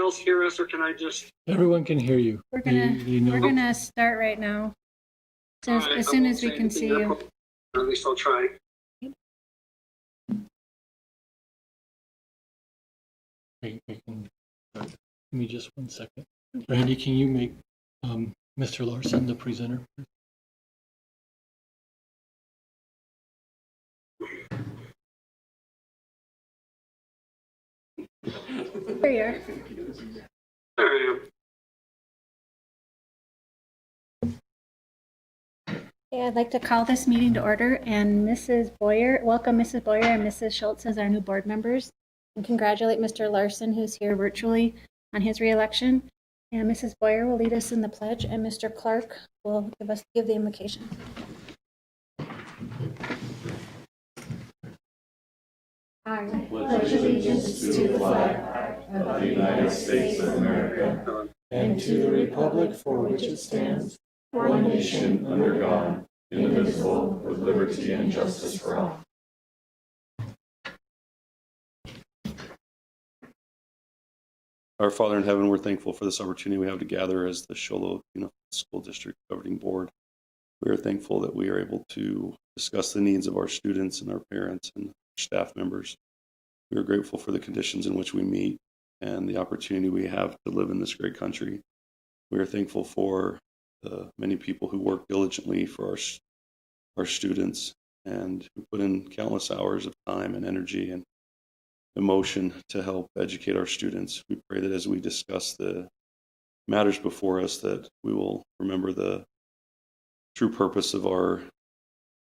else hear us, or can I just? Everyone can hear you. We're gonna start right now. As soon as we can see you. Or at least I'll try. Give me just 1 second. Randy, can you make Mr. Larson the presenter? There you are. There I am. Okay, I'd like to call this meeting to order, and welcome Mrs. Boyer and Mrs. Schultz as our new board members, and congratulate Mr. Larson, who's here virtually on his reelection. And Mrs. Boyer will lead us in the pledge, and Mr. Clark will give the invocation. I pledge allegiance to the flag of the United States of America and to the republic for which it stands, one nation under God, indivisible, with liberty and justice for all. Our Father in heaven, we're thankful for this opportunity we have to gather as the Sholo School District Governing Board. We are thankful that we are able to discuss the needs of our students and our parents and staff members. We are grateful for the conditions in which we meet and the opportunity we have to live in this great country. We are thankful for the many people who work diligently for our students and who put in countless hours of time and energy and emotion to help educate our students. We pray that as we discuss the matters before us, that we will remember the true purpose of our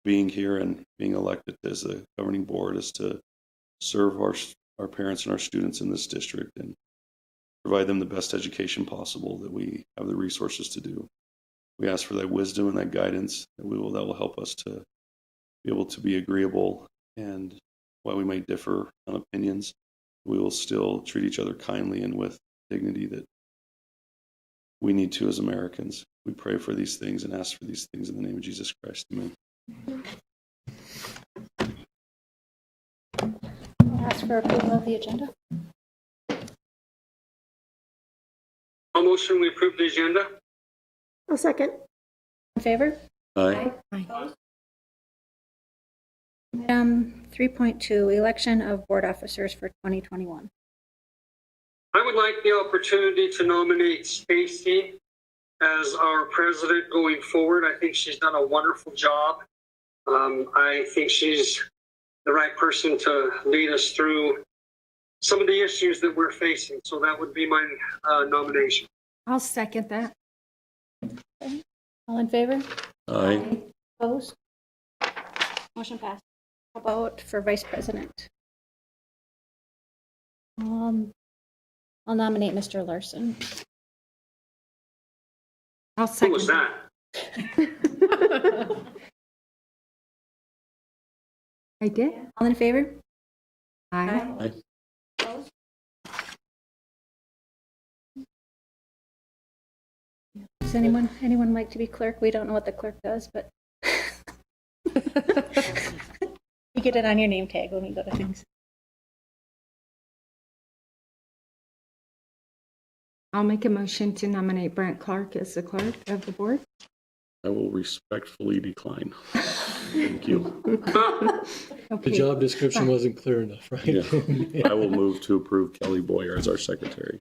being here and being elected as a governing board is to serve our parents and our students in this district and provide them the best education possible that we have the resources to do. We ask for that wisdom and that guidance that will help us to be able to be agreeable, and while we might differ on opinions, we will still treat each other kindly and with dignity that we need to as Americans. We pray for these things and ask for these things in the name of Jesus Christ. Amen. I'll ask for approval of the agenda. I'll motion we approve the agenda. I'll second. In favor? Aye. Aye. 3.2, election of board officers for 2021. I would like the opportunity to nominate Stacy as our president going forward. I think she's done a wonderful job. I think she's the right person to lead us through some of the issues that we're facing. So that would be my nomination. I'll second that. Okay. All in favor? Aye. Opposed? Motion passed. How about for vice president? I'll nominate Mr. Larson. I'll Who second. was that? I did. All in favor? Aye. Aye. Opposed? Does anyone like to be clerk? We don't know what the clerk does, but you get it on your name tag when we go to things. I'll make a motion to nominate Brent Clark as the clerk of the board. I will respectfully decline. Thank you. The job description wasn't clear enough, right? Yeah. I will move to approve Kelly Boyer as our secretary.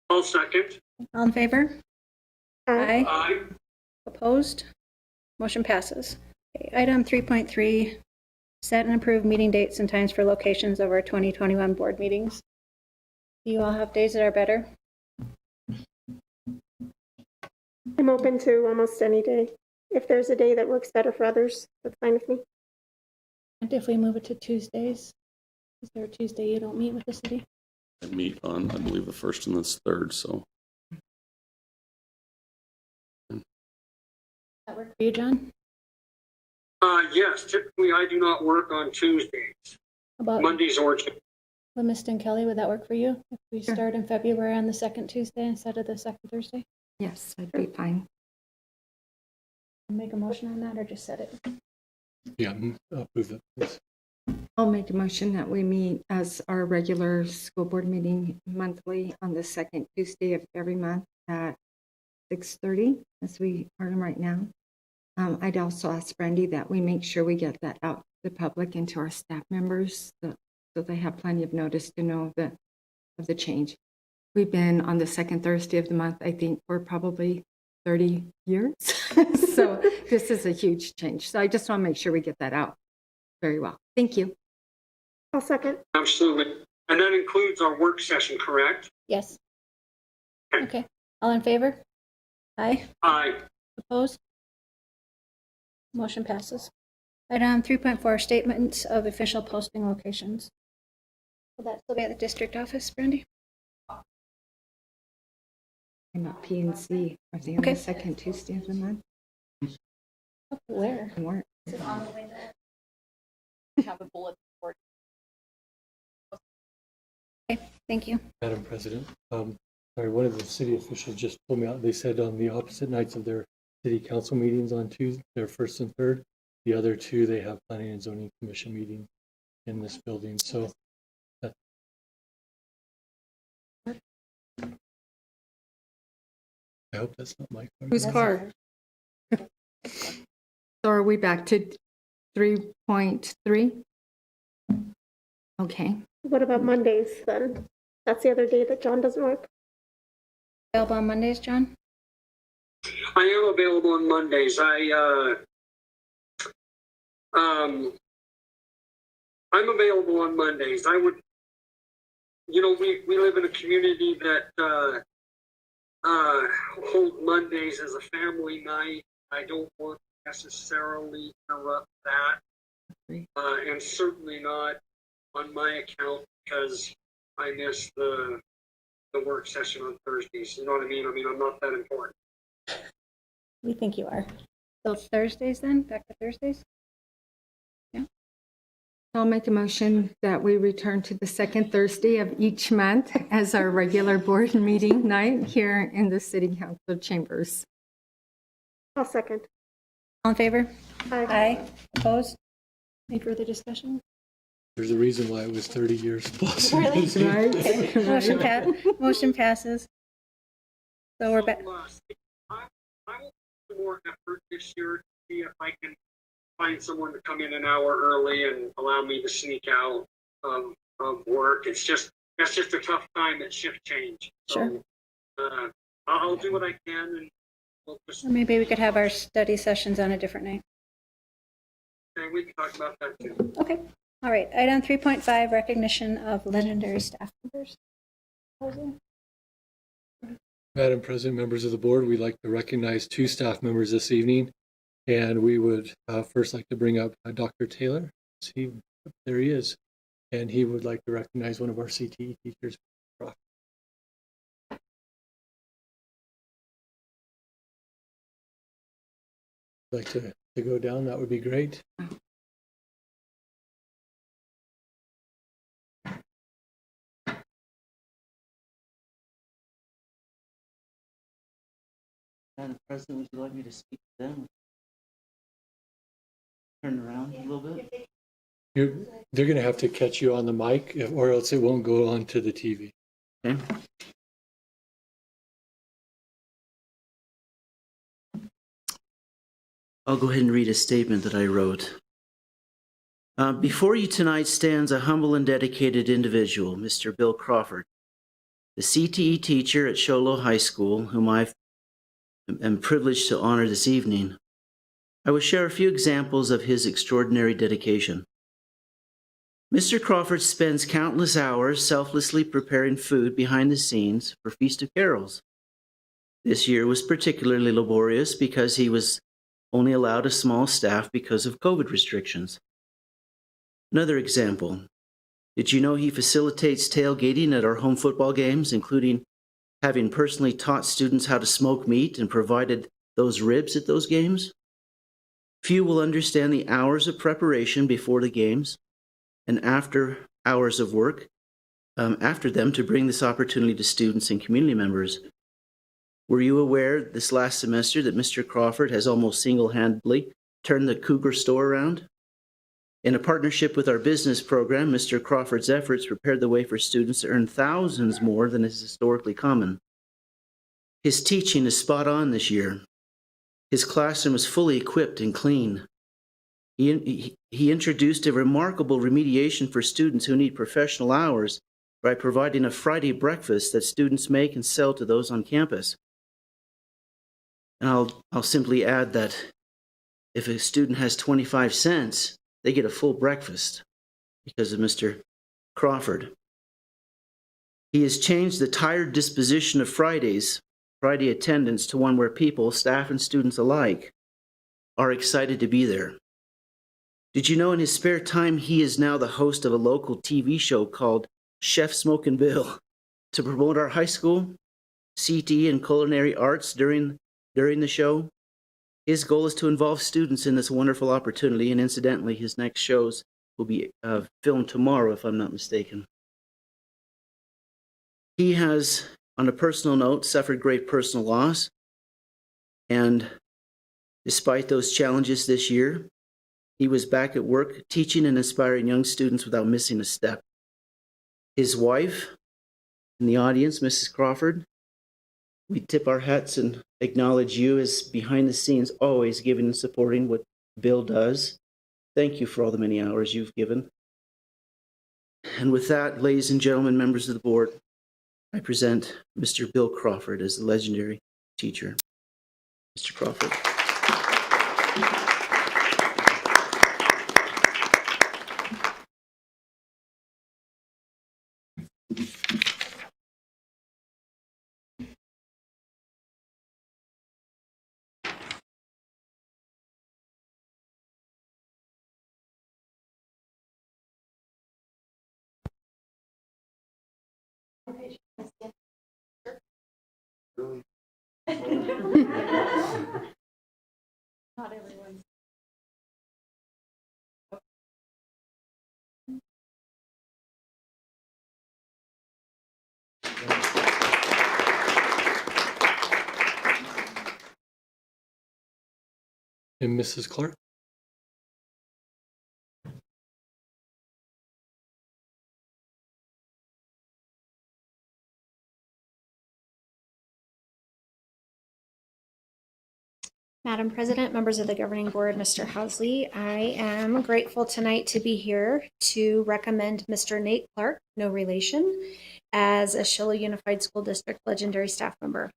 I'll second. All in favor? Aye. Aye. Opposed? Motion passes. Okay, item 3.3, set and approve meeting dates and times for locations of our 2021 board meetings. Do you all have days that are better? I'm open to almost any day. If there's a day that works better for others, that's fine with me. And if we move it to Tuesdays, is there a Tuesday you don't meet with the city? I meet on, I believe, the 1st and the 3rd, so. Does that work for you, John? Yes, typically I do not work on Tuesdays, About Mondays or Tuesdays. Livingston Kelly, would that work for you? If we start in February on the second Tuesday instead of the second Thursday? Yes, I'd be fine. Make a motion on that or just set it? Yeah, approve it, please. I'll make a motion that we meet as our regular school board meeting monthly on the second Tuesday of every month at 6:30, as we are right now. I'd also ask Brandy that we make sure we get that out to the public and to our staff members so they have plenty of notice to know of the change. We've been on the second Thursday of the month, I think, for probably 30 years. So this is a huge change. So I just want to make sure we get that out very well. Thank you. I'll second. Absolutely. And that includes our work session, correct? Yes. Okay. All in favor? Aye. Aye. Opposed? Motion passes. Item 3.4, statements of official posting locations. Will that still be at the district office, Brandy? I'm at PNC. Are they on Okay. the second Tuesday of the month? Where? Can work. Okay, thank you. Madam President, sorry, one of the city officials just pulled me out. They said on the opposite nights of their city council meetings on Tuesday, their first and third, the other two, they have planning and zoning commission meeting in this building. So that, I hope that's not my car. Whose car? So are we back to 3.3? Okay. What about Mondays then? That's the other day that John doesn't work. Available on Mondays, John? I am available on Mondays. I'm available on Mondays. I would, we live in a community that hold Mondays as a family night. I don't want to necessarily interrupt that, and certainly not on my account because I miss the work session on Thursdays. You know what I mean? I'm not that important. We think you are. So Thursdays then? Back to Thursdays? I'll make a motion that we return to the second Thursday of each month as our regular board meeting night here in the City Council chambers. I'll second. All in favor? Aye. Aye. Opposed? Any further discussion? There's a reason why it was 30 years plus. Really? Right? Okay. Motion passes. So we're back. I will put more effort this year to see if I can find someone to come in an hour early and allow me to sneak out of work. That's just a tough time at shift change. So, Sure. I'll do what I can, and we'll just Or maybe we could have our study sessions on a different night. we can talk about that too. Okay. All right. Item 3.5, recognition of legendary staff members. Madam President, members of the board, we'd like to recognize two staff members this evening. And we would first like to bring up Dr. Taylor. See, there he is. And he would like to recognize one of our CTE teachers. Like to go down, that would be great. Madam President, would you like me to speak to them? Turn around a little bit. They're going to have to catch you on the mic, or else it won't go on to the TV. Okay. I'll go ahead and read a statement that I wrote. Before you tonight stands a humble and dedicated individual, Mr. Bill Crawford, the CTE teacher at Sholo High School, whom I am privileged to honor this evening. I will share a few examples of his extraordinary dedication. Mr. Crawford spends countless hours selflessly preparing food behind the scenes for Feast of Carols. This year was particularly laborious because he was only allowed a small staff because of COVID restrictions. Another example, did you know he facilitates tailgating at our home football games, including having personally taught students how to smoke meat and provided those ribs at those games? Few will understand the hours of preparation before the games and after hours of work after them to bring this opportunity to students and community members. Were you aware this last semester that Mr. Crawford has almost single-handedly turned the Cougar store around? In a partnership with our business program, Mr. Crawford's efforts prepared the way for students to earn thousands more than is historically common. His teaching is spot on this year. His classroom is fully equipped and clean. He introduced a remarkable remediation for students who need professional hours by providing a Friday breakfast that students make and sell to those on campus. And I'll simply add that if a student has 25 cents, they get a full breakfast because of Mr. Crawford. He has changed the tired disposition of Friday attendance to one where people, staff and students alike, are excited to be there. Did you know in his spare time he is now the host of a local TV show called Chef Smokin' Bill to promote our high school, CTE, and culinary arts during the show? His goal is to involve students in this wonderful opportunity, and incidentally, his next shows will be filmed tomorrow, if I'm not mistaken. He has, on a personal note, suffered great personal loss, and despite those challenges this year, he was back at work teaching and inspiring young students without missing a step. His wife, in the audience, Mrs. Crawford, we tip our hats and acknowledge you as behind the scenes, always giving and supporting what Bill does. Thank you for all the many hours you've given. And with that, ladies and gentlemen, members of the board, I present Mr. Bill Crawford as the legendary teacher. Mr. Crawford. Not everyone. And Mrs. Clark? Madam President, members of the governing board, Mr. Housley, I am grateful tonight to be here to recommend Mr. Nate Clark, no relation, as a Sholo Unified School District legendary staff member.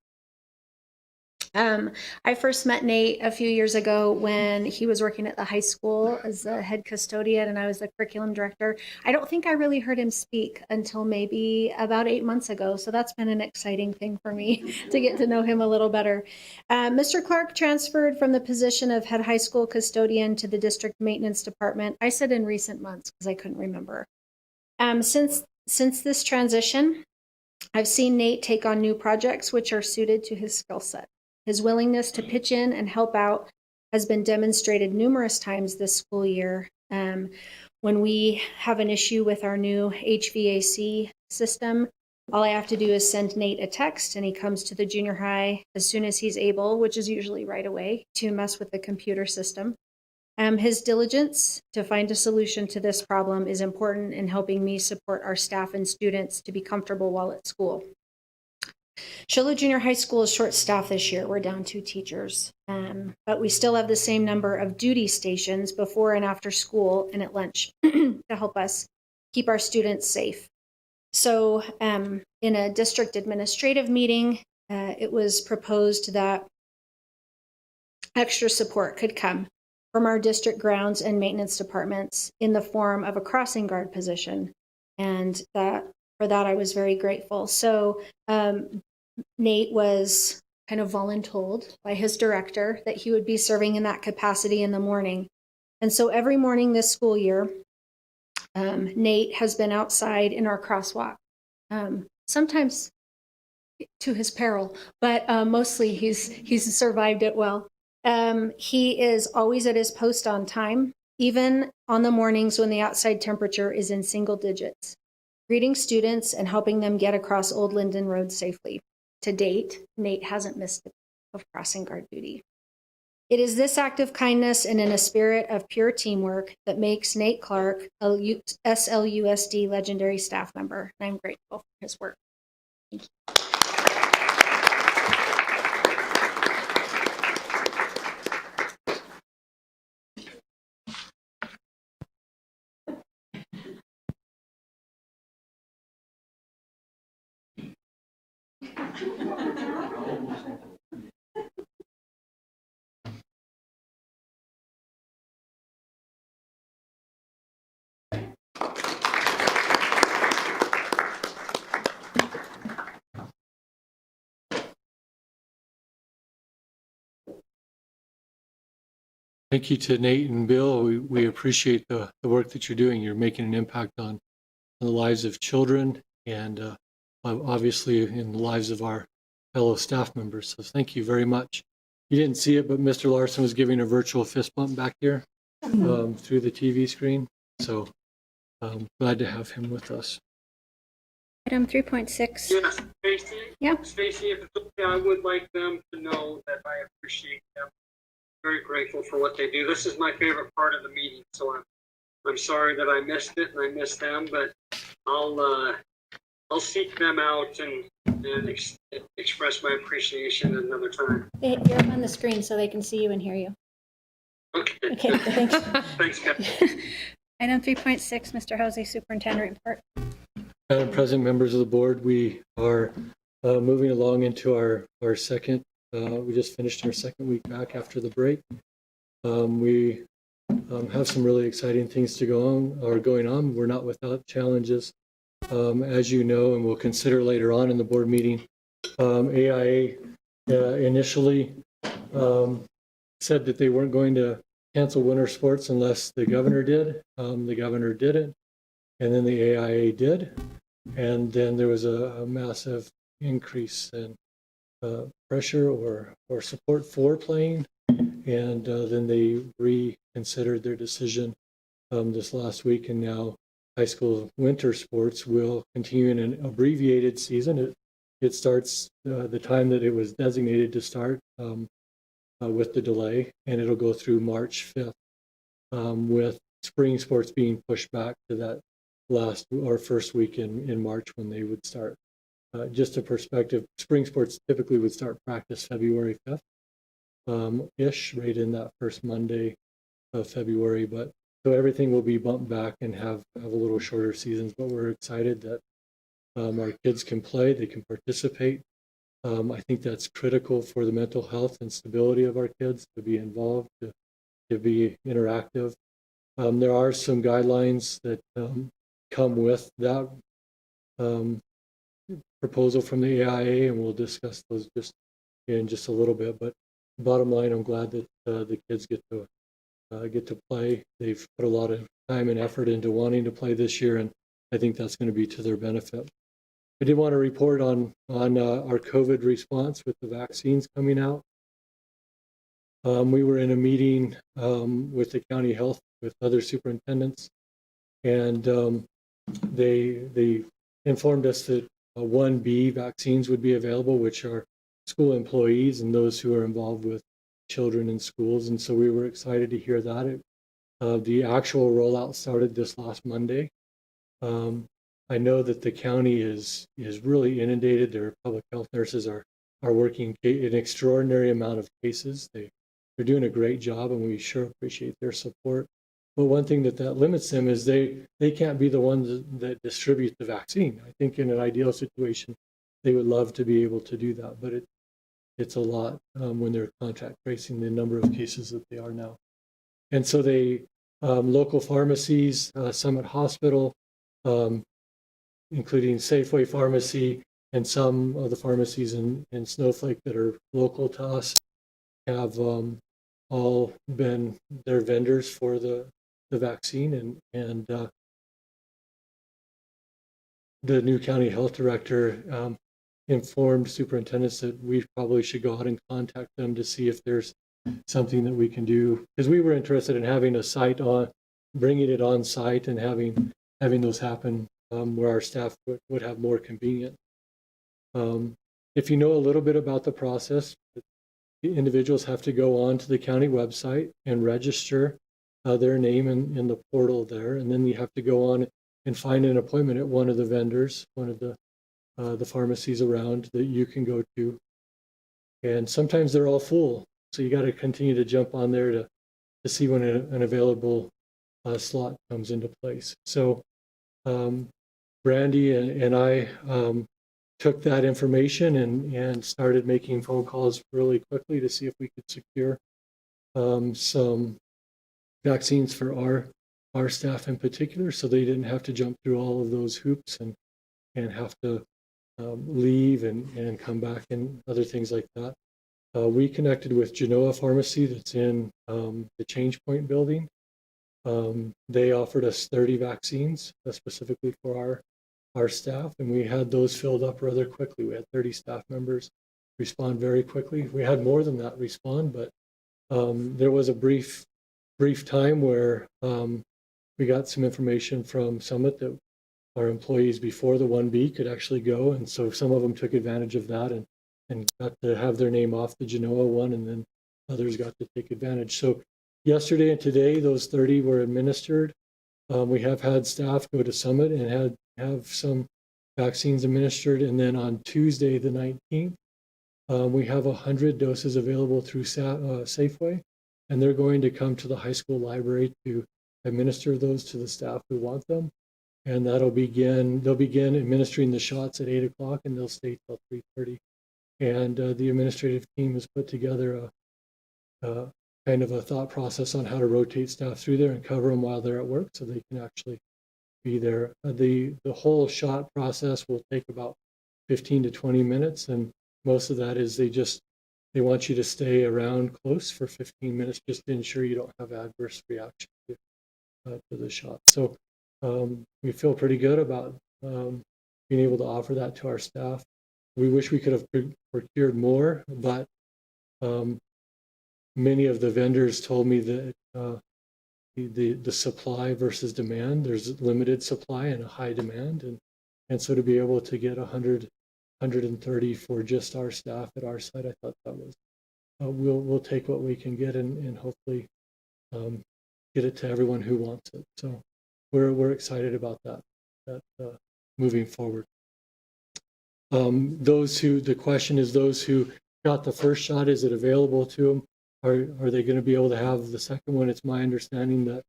I first met Nate a few years ago when he was working at the high school as the head custodian and I was the curriculum director. I don't think I really heard him speak until maybe about 8 months ago. So that's been an exciting thing for me to get to know him a little better. Mr. Clark transferred from the position of head high school custodian to the district maintenance department. I said in recent months because I couldn't remember. Since this transition, I've seen Nate take on new projects which are suited to his skill set. His willingness to pitch in and help out has been demonstrated numerous times this school year. When we have an issue with our new HVAC system, all I have to do is send Nate a text and he comes to the junior high as soon as he's able, which is usually right away, to mess with the computer system. His diligence to find a solution to this problem is important in helping me support our staff and students to be comfortable while at school. Sholo Junior High School is short-staffed this year. We're down 2 teachers, but we still have the same number of duty stations before and after school and at lunch to help us keep our students safe. So in a district administrative meeting, it was proposed that extra support could come from our district grounds and maintenance departments in the form of a crossing guard position. And for that, I was very grateful. So Nate was kind of voluntold by his director that he would be serving in that capacity in the morning. And so every morning this school year, Nate has been outside in our crosswalk, sometimes to his peril, but mostly he's survived it well. He is always at his post on time, even on the mornings when the outside temperature is in single digits, greeting students and helping them get across Old Linden Road safely. to date, Nate hasn't missed of crossing guard duty. It is this act of kindness and in a spirit of pure teamwork that makes Nate Clark a SLUSD legendary staff member. I'm grateful for his work. Thank you. Thank you to Nate and Bill. We appreciate the work that you're doing. You're making an impact on the lives of children and obviously in the lives of our fellow staff members. So thank you very much. You didn't see it, but Mr. Larson was giving a virtual fist bump back here through the TV screen. So glad to have him with us. Item 3.6. Yes, Stacy. Yeah. Stacy, if it's okay, I would like them to know that I appreciate them. Very grateful for what they do. This is my favorite part of the meeting, so I'm sorry that I missed it and I missed them, but I'll seek them out and express my appreciation another time. You're up on the screen so they can see you and hear you. Okay. Okay, thanks. Thanks, guys. Item 3.6, Mr. Hosey, Superintendent Report. Madam President, members of the board, we are moving along into our second. We just finished our second week back after the break. We have some really exciting things going on. We're not without challenges, as you know, and we'll consider later on in the board meeting. AIA initially said that they weren't going to cancel winter sports unless the governor did. The governor didn't, and then the AIA did, and then there was a massive increase in pressure or support for playing, and then they reconsidered their decision this last week, and now high school winter sports will continue in an abbreviated season. It starts the time that it was designated to start with the delay, and it'll go through March 5th, with spring sports being pushed back to that last or first week in March when they would start. Just a perspective, spring sports typically would start practice February 5th, ish, right in that first Monday of February. But so everything will be bumped back and have a little shorter seasons. But we're excited that our kids can play, they can participate. I think that's critical for the mental health and stability of our kids to be involved, to be interactive. There are some guidelines that come with that proposal from the AIA, and we'll discuss those just in just a little bit. But bottom line, I'm glad that the kids get to play. They've put a lot of time and effort into wanting to play this year, and I think that's going to be to their benefit. I did want to report on our COVID response with the vaccines coming out. We were in a meeting with the county health with other superintendents, and they informed us that 1B vaccines would be available, which are school employees and those who are involved with children in schools. And so we were excited to hear that. The actual rollout started this last Monday. I know that the county is really inundated. Their public health nurses are working an extraordinary amount of cases. They're doing a great job, and we sure appreciate their support. But one thing that limits them is they can't be the ones that distribute the vaccine. I think in an ideal situation, they would love to be able to do that, but it's a lot when they're contact tracing the number of cases that they are now. And so local pharmacies, Summit Hospital, including Safeway Pharmacy, and some of the pharmacies in Snowflake that are local to us, have all been their vendors for the vaccine, and the new county health director informed superintendents that we probably should go out and contact them to see if there's something that we can do, because we were interested in having a site bringing it on site and having those happen where our staff would have more convenient. if you know a little bit about the process, the individuals have to go on to the county website and register their name in the portal there, and then you have to go on and find an appointment at one of the vendors, one of the pharmacies around that you can go to. And sometimes they're all full, so you got to continue to jump on there to see when an available slot comes into place. So Brandy and I took that information and started making phone calls really quickly to see if we could secure some vaccines for our staff in particular, so they didn't have to jump through all of those hoops and have to leave and come back and other things like that. We connected with Genoa Pharmacy that's in the Change Point building. They offered us 30 vaccines specifically for our staff, and we had those filled up rather quickly. We had 30 staff members respond very quickly. We had more than that respond, but there was a brief time where we got some information from Summit that our employees before the 1B could actually go, and so some of them took advantage of that and got to have their name off the Genoa one, and then others got to take advantage. So yesterday and today, those 30 were administered. We have had staff go to Summit and have some vaccines administered, and then on Tuesday the 19th, we have 100 doses available through Safeway, and they're going to come to the high school library to administer those to the staff who want them. And they'll begin administering the shots at 8 o'clock, and they'll stay till 3:30. And the administrative team has put together a kind of a thought process on how to rotate staff through there and cover them while they're at work, so they can actually be there. The whole shot process will take about 15 to 20 minutes, and most of that is they want you to stay around close for 15 minutes just to ensure you don't have adverse reaction to the shot. So we feel pretty good about being able to offer that to our staff. We wish we could have procured more, but many of the vendors told me that the supply versus demand, there's limited supply and a high demand, and so to be able to get 130 for just our staff at our site, I thought that was we'll take what we can get and hopefully get it to everyone who wants it. So we're excited about that moving forward. The question is, those who got the first shot, is it available to them? Are they going to be able to have the second one? It's my understanding that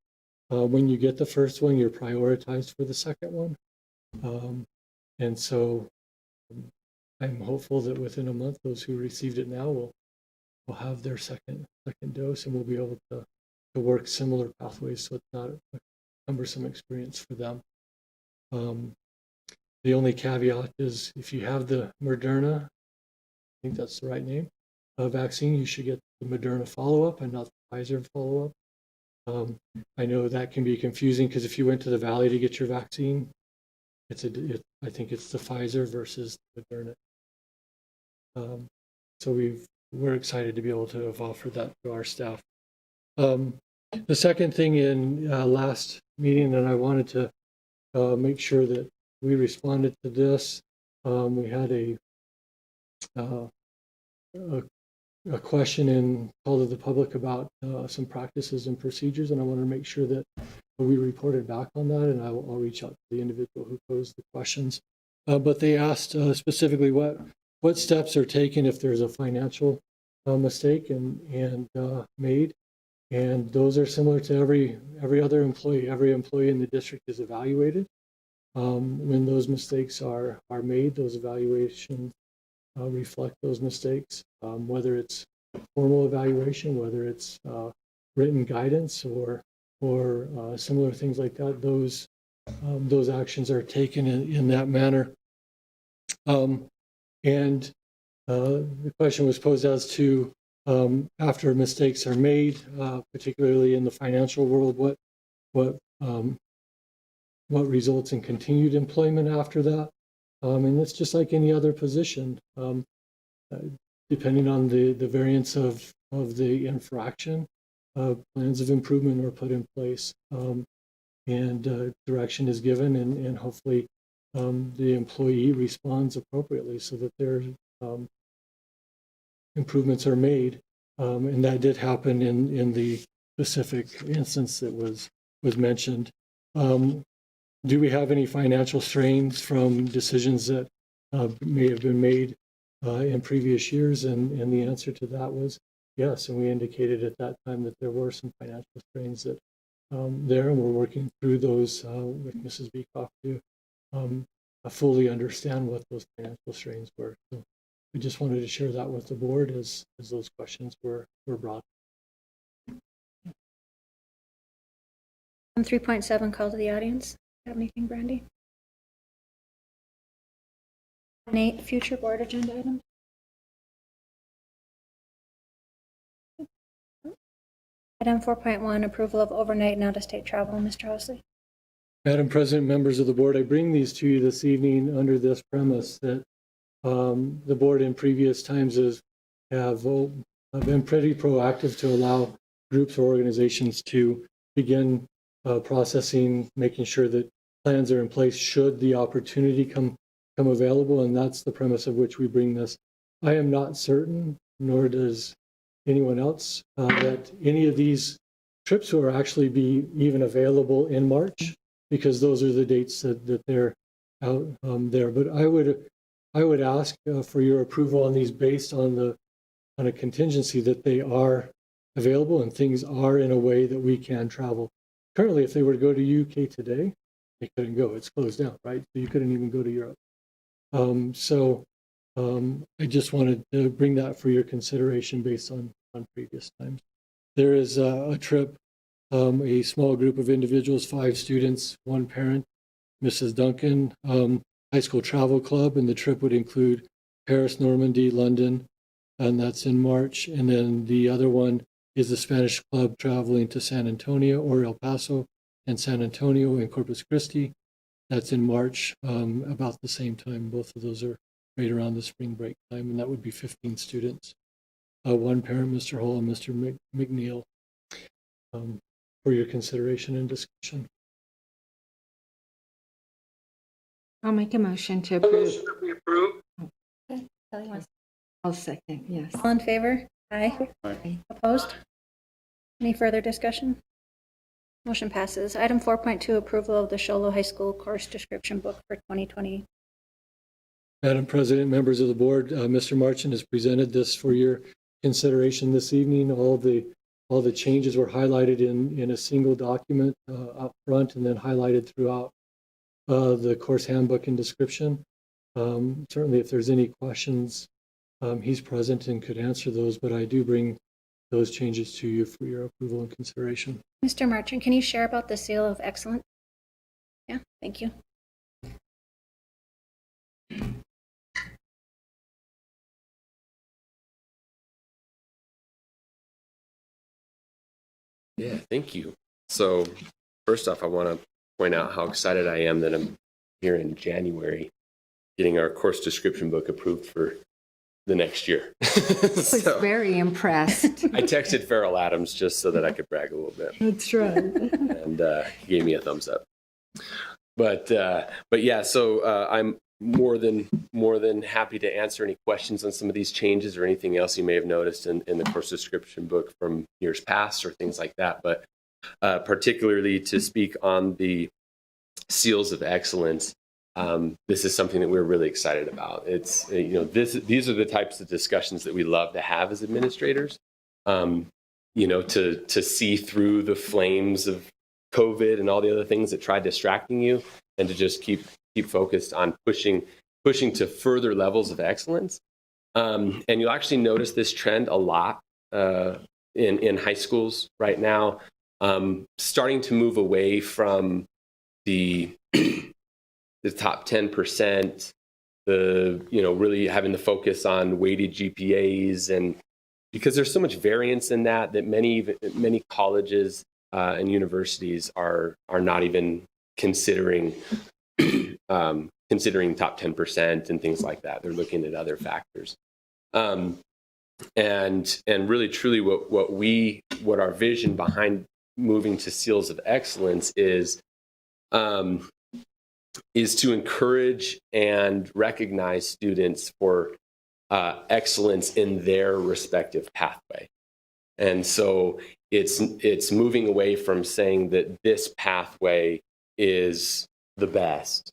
when you get the first one, you're prioritized for the second one. And so I'm hopeful that within a month, those who received it now will have their second dose, and we'll be able to work similar pathways so it's not a cumbersome experience for them. The only caveat is if you have the Moderna, I think that's the right name, vaccine, you should get the Moderna follow-up and not the Pfizer follow-up. I know that can be confusing because if you went to the Valley to get your vaccine, I think it's the Pfizer versus the Moderna. So we're excited to be able to have offered that to our staff. The second thing in last meeting that I wanted to make sure that we responded to this, we had a question in call to the public about some practices and procedures, and I want to make sure that we reported back on that, and I'll reach out to the individual who posed the questions. But they asked specifically what steps are taken if there's a financial mistake and made, and those are similar to every other employee. Every employee in the district is evaluated. When those mistakes are made, those evaluations reflect those mistakes, whether it's formal evaluation, whether it's written guidance or similar things like that. Those actions are taken in that manner. And the question was posed as to after mistakes are made, particularly in the financial world, what results in continued employment after that. And it's just like any other position, depending on the variance of the infraction, plans of improvement are put in place, and direction is given, and hopefully the employee responds appropriately so that they're improvements are made. And that did happen in the specific instance that was mentioned. Do we have any financial strains from decisions that may have been made in previous years? And the answer to that was yes. And we indicated at that time that there were some financial strains that there, and we're working through those with Mrs. Beecoff to fully understand what those financial strains were. So we just wanted to share that with the board as those questions were brought. On 3.7, call to the audience. Have anything, Brandy? Nate, future board agenda items? Item 4.1, approval of overnight and out-of-state travel. Mr. Housley. Madam President, members of the board, I bring these to you this evening under this premise that the board in previous times have been pretty proactive to allow groups or organizations to begin processing, making sure that plans are in place should the opportunity come available, and that's the premise of which we bring this. I am not certain, nor does anyone else, that any of these trips will actually be even available in March, because those are the dates that they're out there. But I would ask for your approval on these based on a contingency that they are available and things are in a way that we can travel. Currently, if they were to go to UK today, they couldn't go. It's closed down, right? So you couldn't even go to Europe. I just wanted to bring that for your consideration based on previous times. There is a trip, a small group of individuals, 5 students, 1 parent, Mrs. Duncan, High School Travel Club, and the trip would include Paris, Normandy, London, and that's in March. And then the other one is the Spanish Club traveling to San Antonio or El Paso and San Antonio and Corpus Christi. That's in March, about the same time. Both of those are right around the spring break time, and that would be 15 students. 1 parent, Mr. Hull and Mr. McNeil, for your consideration and discussion. I'll make a motion to A approve. motion that we approve. Okay. Kelly wants. I'll second, yes. All in favor? Aye. Aye. Opposed? Any further discussion? Motion passes. Item 4.2, approval of the Sholo High School course description book for 2020. Madam President, members of the board, Mr. Marchand has presented this for your consideration this evening. All the changes were highlighted in a single document up front and then highlighted throughout the course handbook and description. Certainly, if there's any questions, he's present and could answer those, but I do bring those changes to you for your approval and consideration. Mr. Marchand, can you share about the seal of excellence? Yeah, thank you. Yeah, thank you. So first off, I want to point out how excited I am that I'm here in January getting our course description book approved for the next year. I was very impressed. I texted Farrell Adams just so that I could brag a little bit. That's right. And he gave me a thumbs up. But yeah, so I'm more than happy to answer any questions on some of these changes or anything else you may have noticed in the course description book from years past or things like that. But particularly to speak on the seals of excellence, this is something that we're really excited about. It's, these are the types of discussions that we love to have as administrators, to see through the flames of COVID and all the other things that tried distracting you, and to just keep focused on pushing to further levels of excellence. And you'll actually notice this trend a lot in high schools right now, starting to move away from the top 10%, really having the focus on weighted GPAs, and because there's so much variance in that many colleges and universities are not even considering top 10% and things like that. They're looking at other factors. And really truly what our vision behind moving to seals of excellence is to encourage and recognize students for excellence in their respective pathway. And so it's moving away from saying that this pathway is the best,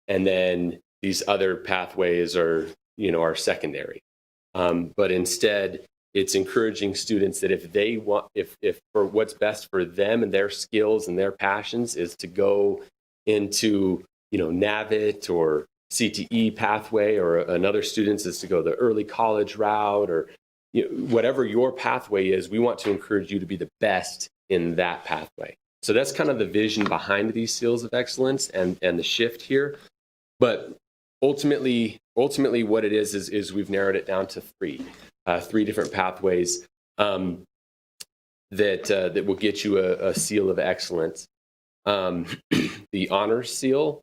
and then these other pathways are secondary. But instead, it's encouraging students that if they want, if for what's best for them and their skills and their passions is to go into, NAVIT or CTE pathway, or another student's is to go the early college route, or whatever your pathway is, we want to encourage you to be the best in that pathway. So that's kind of the vision behind these seals of excellence and the shift here. But ultimately what it is we've narrowed it down to three different pathways that will get you a seal of excellence. The honors seal,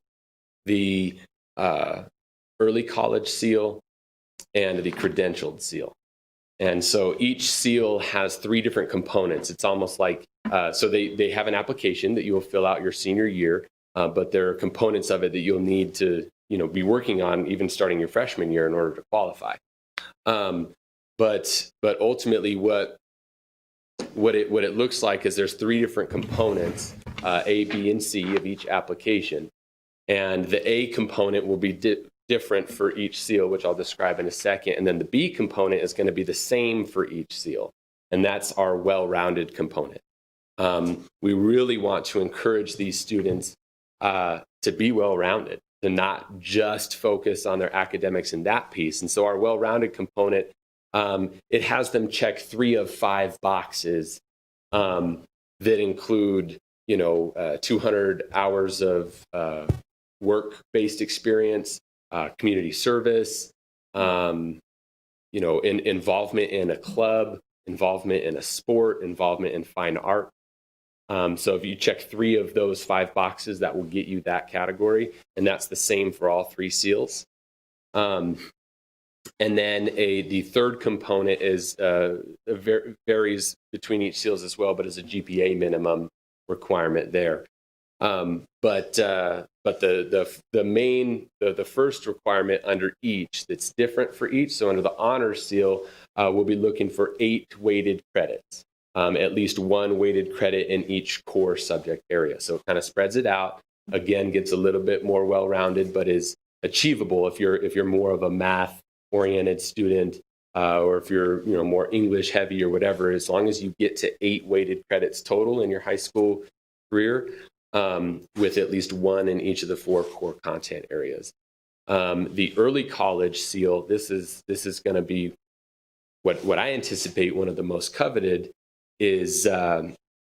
the early college seal, and the credentialed seal. And so each seal has three different components. It's almost like, so they have an application that you will fill out your senior year, but there are components of it that you'll need to be working on even starting your freshman year in order to qualify. But ultimately what it looks like is there's three different components, A, B, and C of each application. And the A component will be different for each seal, which I'll describe in a second. And then the B component is going to be the same for each seal. And that's our well-rounded component. We really want to encourage these students to be well-rounded, to not just focus on their academics in that piece. And so our well-rounded component, it has them check 3 of 5 boxes that include, 200 hours of work-based experience, community service, involvement in a club, involvement in a sport, involvement in fine art. So if you check 3 of those 5 boxes, that will get you that category. And that's the same for all 3 seals. And then the third component is varies between each seals as well, but is a GPA minimum requirement there. But the first requirement under each that's different for each. So under the honors seal, we'll be looking for 8 weighted credits, at least 1 weighted credit in each core subject area. So it kind of spreads it out. Again, gets a little bit more well-rounded, but is achievable if you're more of a math-oriented student, or if you're more English heavy or whatever. As long as you get to 8 weighted credits total in your high school career, with at least 1 in each of the 4 core content areas. The early college seal, this is going to be what I anticipate one of the most coveted is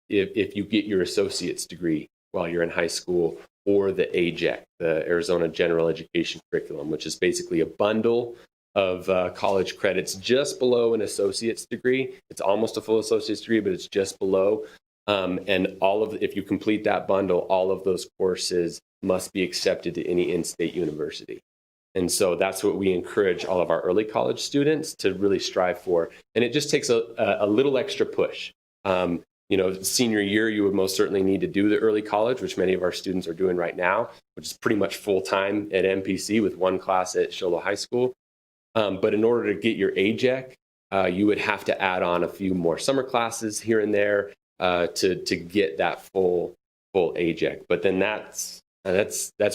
if you get your associate's degree while you're in high school, or the AGEC, the Arizona General Education Curriculum, which is basically a bundle of college credits just below an associate's degree. It's almost a full associate's degree, but it's just below. And if you complete that bundle, all of those courses must be accepted to any in-state university. And so that's what we encourage all of our early college students to really strive for. And it just takes a little extra push. Senior year, you would most certainly need to do the early college, which many of our students are doing right now, which is pretty much full-time at MPC with 1 class at Sholo High School. But in order to get your AGEC, you would have to add on a few more summer classes here and there to get that full AGEC. But then that's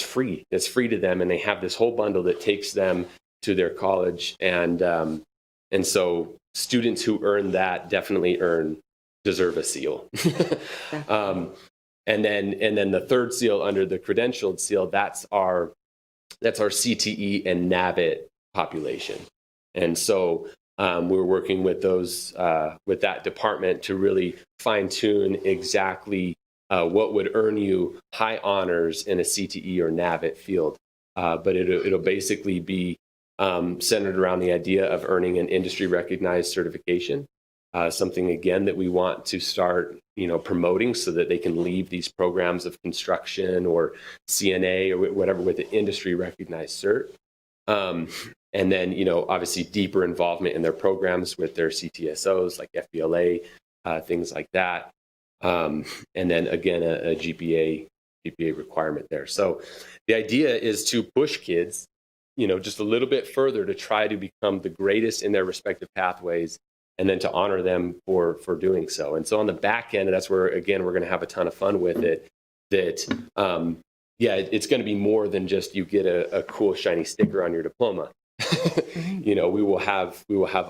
free. That's free to them, and they have this whole bundle that takes them to their college. And so students who earn that definitely deserve a seal. And then the third seal under the credentialed seal, that's our CTE and NAVIT population. And so we're working with with that department to really fine tune exactly what would earn you high honors in a CTE or NAVIT field. But it'll basically be centered around the idea of earning an industry recognized certification, something again that we want to start promoting so that they can leave these programs of construction or CNA or whatever with the industry recognized cert. And then, obviously deeper involvement in their programs with their CTSOs like FBLA, things like that. And then again, a GPA requirement there. So the idea is to push kids just a little bit further to try to become the greatest in their respective pathways, and then to honor them for doing so. And so on the back end, and that's where, again, we're going to have a ton of fun with it, that, it's going to be more than just you get a cool, shiny sticker on your diploma. We will have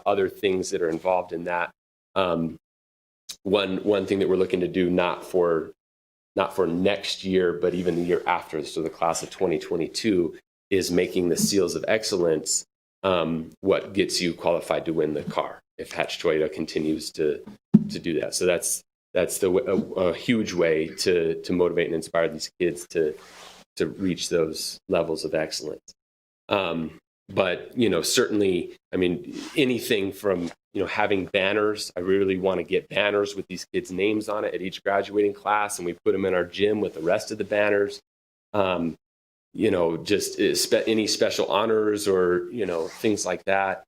other things that are involved in that. One thing that we're looking to do, not for next year, but even the year after, so the class of 2022, is making the seals of excellence what gets you qualified to win the car if Hatch Toyota continues to do that. So that's a huge way to motivate and inspire these kids to reach those levels of excellence. But certainly, anything from having banners. I really want to get banners with these kids' names on it at each graduating class, and we put them in our gym with the rest of the banners. Just any special honors or things like that.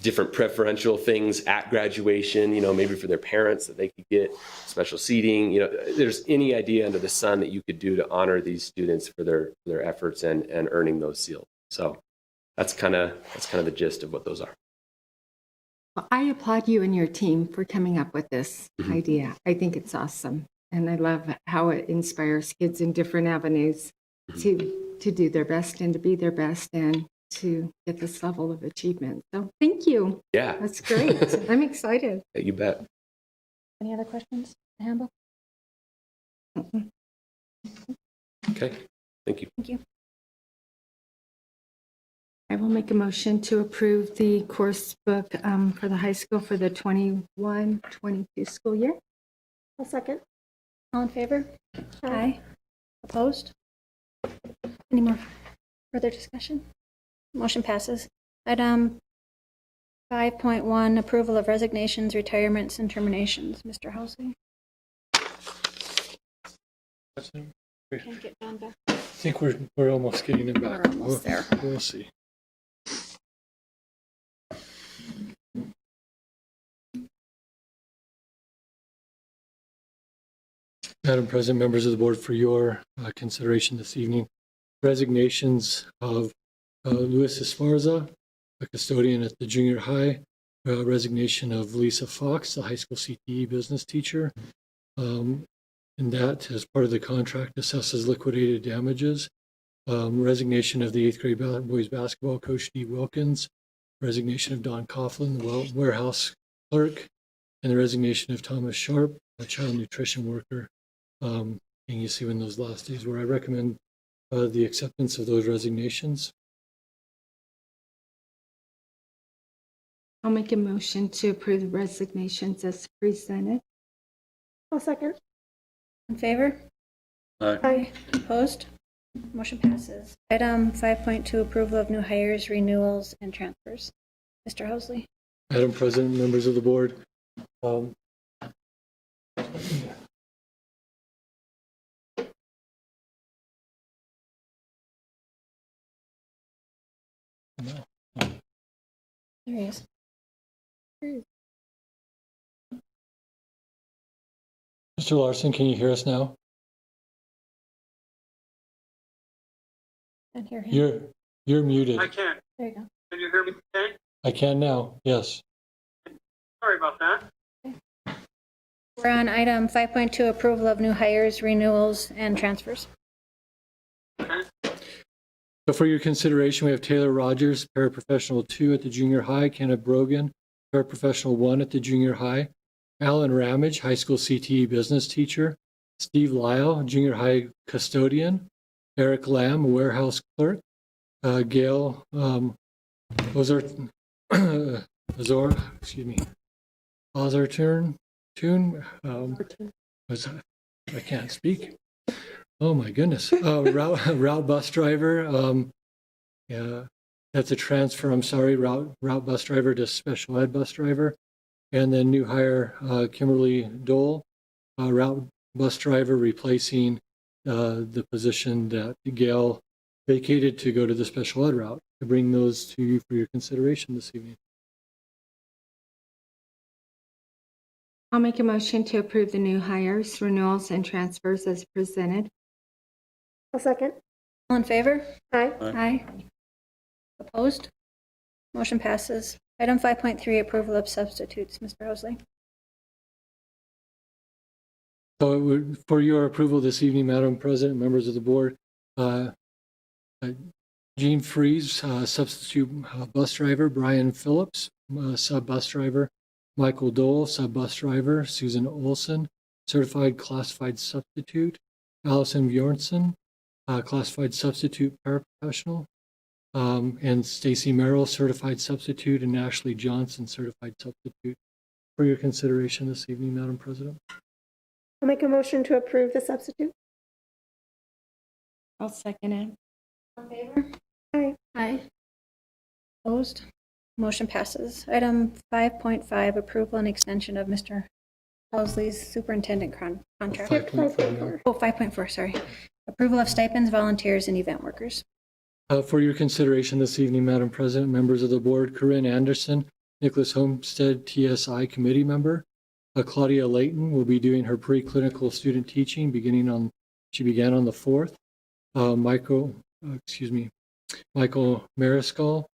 Different preferential things at graduation, maybe for their parents that they could get special seating. There's any idea under the sun that you could do to honor these students for their efforts and earning those seals. So that's kind of the gist of what those are. Well, I applaud you and your team for coming up with this idea. I think it's awesome. And I love how it inspires kids in different avenues to do their best and to be their best and to get this level of achievement. So thank you. Yeah. That's great. I'm excited. Yeah, you bet. Any other questions, Handel? Okay. Thank you. Thank you. I will make a motion to approve the course book for the high school for the 21-22 school year. I'll second. All in favor? Aye. Opposed? Any more further discussion? Motion passes. Item 5.1, approval of resignations, retirements, and terminations. Mr. Housley? Can't get John back. I think we're almost getting it back. We're almost there. We'll see. Madam President, members of the board, for your consideration this evening, resignations of Luis Esparza, a custodian at the junior high, resignation of Lisa Fox, the high school CTE business teacher, and that as part of the contract assesses liquidated damages, resignation of the 8th grade boys basketball coach Steve Wilkins, resignation of Don Coughlin, the warehouse clerk, and the resignation of Thomas Sharp, a child nutrition worker. And you see when those last days were. I recommend the acceptance of those resignations. I'll make a motion to approve the resignations as presented. I'll second. In favor? Aye. Opposed? Motion passes. Item 5.2, approval of new hires, renewals, and transfers. Mr. Housley? Madam President, members of the board, There he is. Mr. Larson, can you hear us now? And hear him. You're muted. I can. There you go. Can you hear me okay? I can now. Yes. Sorry about that. We're on item 5.2, approval of new hires, renewals, and transfers. Okay. So for your consideration, we have Taylor Rogers, paraprofessional 2 at the junior high, Kenneth Brogan, paraprofessional 1 at the junior high, Alan Ramage, high school CTE business teacher, Steve Lyle, junior high custodian, Eric Lamb, warehouse clerk, Gail Ozartune, I can't speak. Oh my goodness. Route bus driver. Yeah, that's a transfer. I'm sorry. Route bus driver to special ed bus driver. And then new hire, Kimberly Dole, route bus driver, replacing the position that Gail vacated to go to the special ed route. To bring those to you for your consideration this evening. I'll make a motion to approve the new hires, renewals, and transfers as presented. I'll second. All in favor? Aye. Aye. Opposed? Motion passes. Item 5.3, approval of substitutes. Mr. Hosley. So for your approval this evening, Madam President, members of the board, Gene Freeze, substitute bus driver, Brian Phillips, sub bus driver, Michael Dole, sub bus driver, Susan Olson, certified classified substitute, Allison Bjornson, classified substitute paraprofessional, and Stacy Merrill, certified substitute, and Ashley Johnson, certified substitute. For your consideration this evening, Madam President. I'll make a motion to approve the substitute. I'll second it. All in favor? Aye. Aye. Opposed? Motion passes. Item 5.5, approval and extension of Mr. Hosley's superintendent contract. 5.4. Oh, 5.4, sorry. Approval of stipends, volunteers, and event workers. For your consideration this evening, Madam President, members of the board, Corinne Anderson, Nicholas Homestead, TSI committee member. Claudia Layton will be doing her preclinical student teaching she began on the 4th. Michael Mariscal,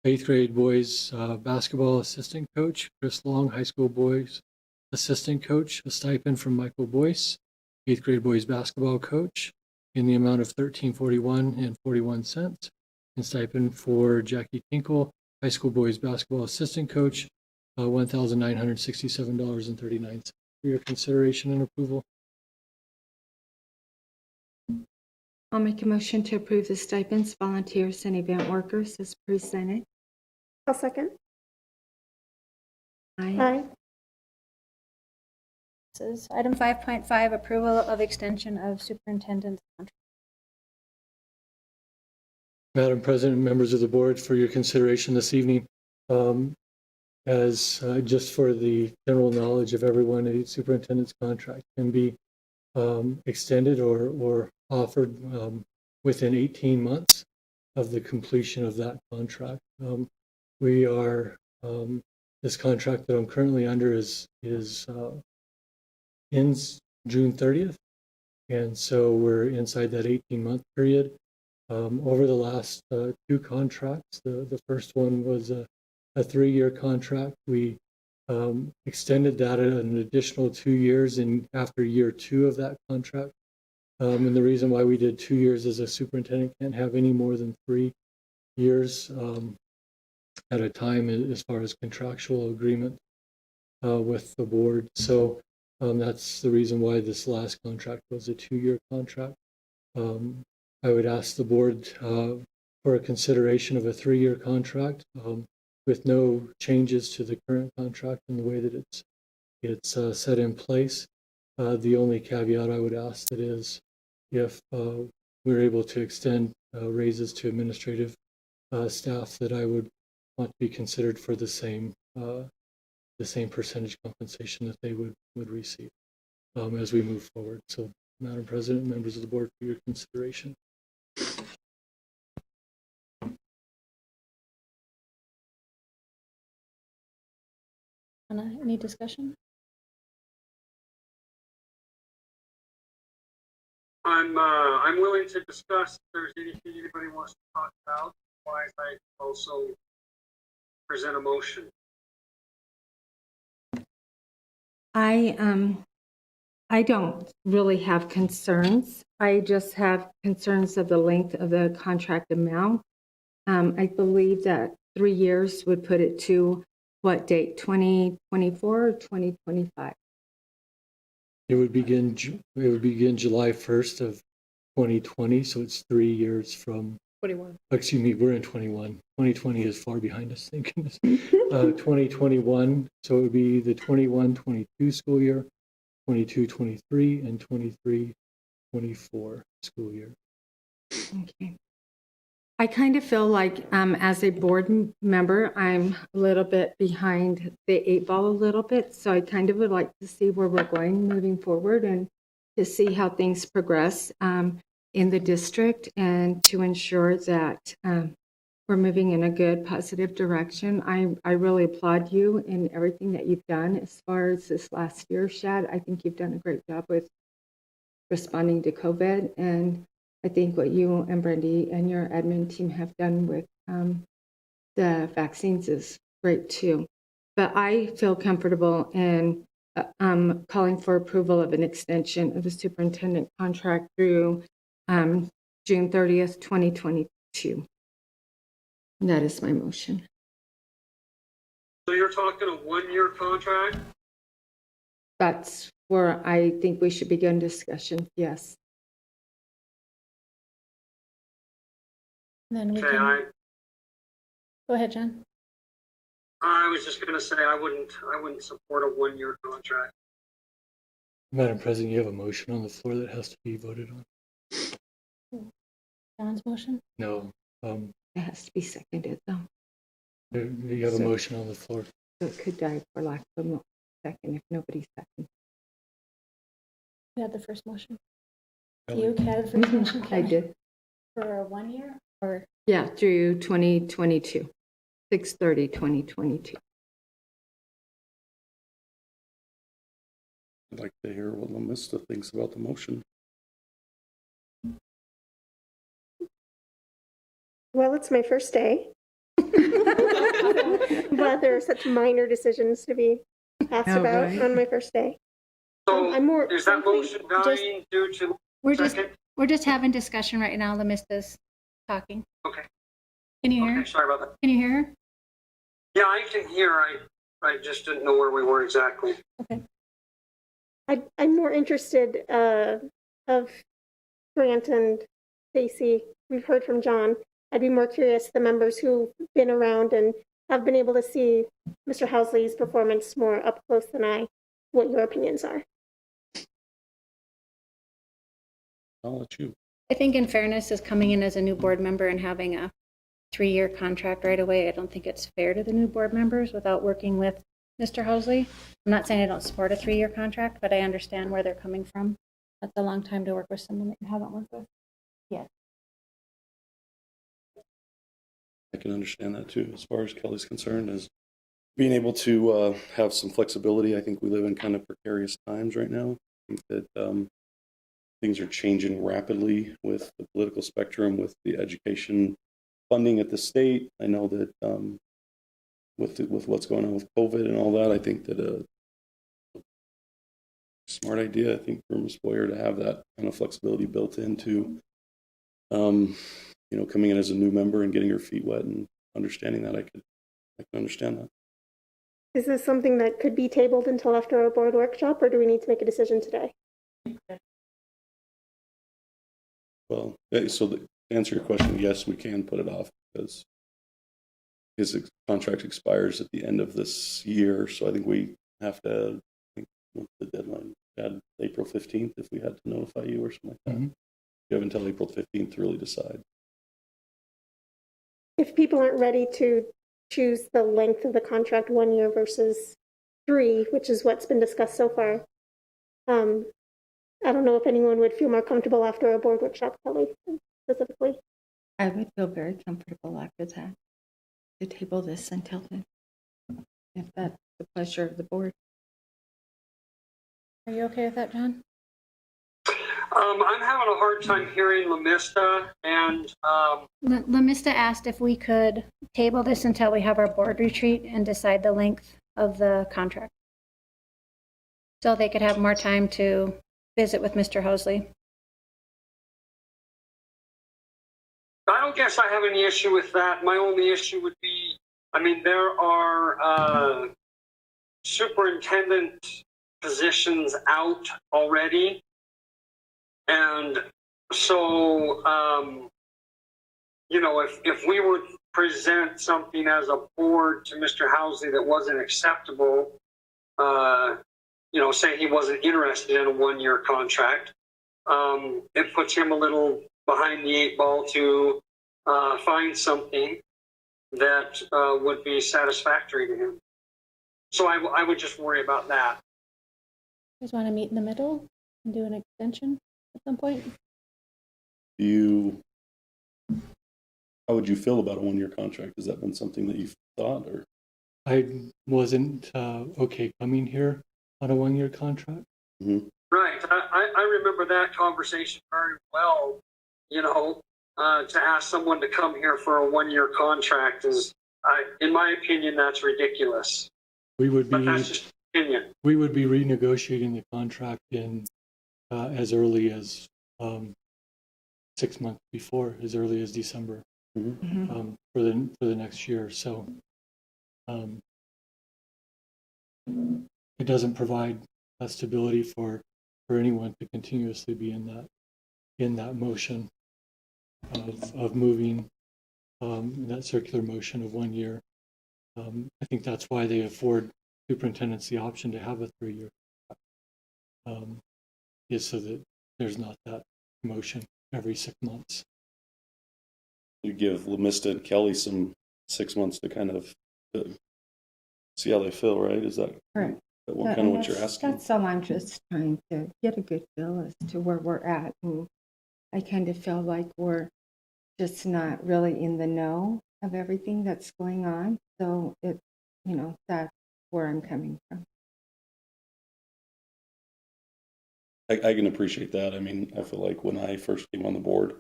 8th grade boys basketball assistant coach. Chris Long, high school boys assistant coach. A stipend from Michael Boyce, 8th grade boys basketball coach, in the amount of $13.41 and stipend for Jackie Tinkle, high school boys basketball assistant coach, $1,967.39. For your consideration and approval. I'll make a motion to approve the stipends, volunteers, and event workers as presented. I'll second. Aye. Aye. This is item 5.5, approval of extension of superintendent's contract. Madam President, members of the board, for your consideration this evening, as just for the general knowledge of everyone, a superintendent's contract can be extended or offered within 18 months of the completion of that contract. This contract that I'm currently under ends June 30th. And so we're inside that 18-month period. Over the last 2 contracts, the first one was a 3-year contract. We extended that an additional 2 years after year 2 of that contract. And the reason why we did 2 years is a superintendent can't have any more than 3 years at a time as far as contractual agreement with the board. So that's the reason why this last contract was a 2-year contract. I would ask the board for a consideration of a 3-year contract with no changes to the current contract and the way that it's set in place. The only caveat I would ask that is if we're able to extend raises to administrative staff, that I would want to be considered for the same percentage compensation that they would receive as we move forward. So, Madam President, members of the board, for your consideration. Any discussion? I'm willing to discuss if there's anything anybody wants to talk about. Otherwise, I also present a motion. I don't really have concerns. I just have concerns of the length of the contract amount. I believe that 3 years would put it to what date? 2024 or 2025? It would begin July 1st of 2020, so it's 3 years from 21. Excuse me, we're in 21. 2020 is far behind us, thank goodness. 2021, so it would be the 21-22 school year, 22-23, and 23-24 school year. Okay. I kind of feel like as a board member, I'm a little bit behind the 8 ball a little bit. So I kind of would like to see where we're going moving forward and to see how things progress in the district and to ensure that we're moving in a good, positive direction. I really applaud you in everything that you've done as far as this last year, Shad. I think you've done a great job with responding to COVID, and I think what you and Brandy and your admin team have done with the vaccines is great too. But I feel comfortable in calling for approval of an extension of the superintendent contract through June 30th, 2022. And that is my motion. So you're talking a 1-year contract? That's where I think we should begin discussion. Yes. Then we Okay, can, go ahead, John. I was just going to say I wouldn't support a 1-year contract. Madam President, you have a motion on the floor that has to be voted on. John's motion? No, It has to be seconded though. you have a motion on the floor. So it could die for lack of a second if nobody seconds. You had the first motion. Kelly. You had the first motion. I Kelly? did. For 1 year or? Yeah, through 2022, 6/30/2022. I'd like to hear what Lamista thinks about the motion. Well, it's my first day. But there are such minor decisions to be asked Oh, about right. on my first day. So I'm more- is that frankly, motion dying due to We're just second? having discussion right now. Lamista's talking. Okay. Can you hear? Okay, sorry about that. Can you hear her? Yeah, I can hear. I just didn't know where we were exactly. I'm more interested of Grant and Stacy. We've heard from John. I'd be more curious, the members who've been around and have been able to see Mr. Housley's performance more up close than I, what your opinions are. I'll let you. I think in fairness is coming in as a new board member and having a 3-year contract right away. I don't think it's fair to the new board members without working with Mr. Housley. I'm not saying I don't support a 3-year contract, but I understand where they're coming from. That's a long time to work with someone that you haven't worked with yet. I can understand that too, as far as Kelly's concerned, is being able to have some flexibility. I think we live in kind of precarious times right now. I think that things are changing rapidly with the political spectrum, with the education funding at the state. I know that with what's going on with COVID and all that, I think that a smart idea, I think, for Ms. Boyer to have that kind of flexibility built into coming in as a new member and getting your feet wet and understanding that. I can understand that. Is this something that could be tabled until after our board workshop, or do we need to make a decision today? Well, so to answer your question, yes, we can put it off because his contract expires at the end of this year. So I think we have to, what's the deadline? Add April 15th if we had to notify you or something like that. Mhm. You have until April 15th to really decide. If people aren't ready to choose the length of the contract, 1 year versus 3, which is what's been discussed so far, I don't know if anyone would feel more comfortable after a board workshop, Kelly, specifically. I would feel very comfortable after that to table this until then, if that's the pleasure of the board. Are you okay with that, John? I'm having a hard time hearing Lamista, and Lamista asked if we could table this until we have our board retreat and decide the length of the contract. So they could have more time to visit with Mr. Housley. I don't guess I have any issue with that. My only issue would be, there are superintendent positions out already. And so, if we would present something as a board to Mr. Housley that wasn't acceptable, say he wasn't interested in a 1-year contract, it puts him a little behind the 8 ball to find something that would be satisfactory to him. So I would just worry about that. You guys want to meet in the middle and do an extension at some point? How would you feel about a 1-year contract? Has that been something that you've thought, or? I wasn't okay coming here on a 1-year contract. Mm-hmm. Right. I remember that conversation very well, to ask someone to come here for a 1-year contract in my opinion, that's ridiculous. We would But be that's just opinion. we would be renegotiating the contract in as early as 6 months before, as early as December for the next year. So it doesn't provide stability for anyone to continuously be in that motion of moving that circular motion of 1 year. I think that's why they afford superintendents the option to have a 3-year is so that there's not that motion every 6 months. You give Lamista and Kelly some 6 months to kind of see how they feel, right? Is that Correct. what kind of what you're asking? That's all. I'm just trying to get a good feel as to where we're at. And I kind of feel like we're just not really in the know of everything that's going on. So that's where I'm coming from. I can appreciate that. I mean, I feel like when I first came on the board,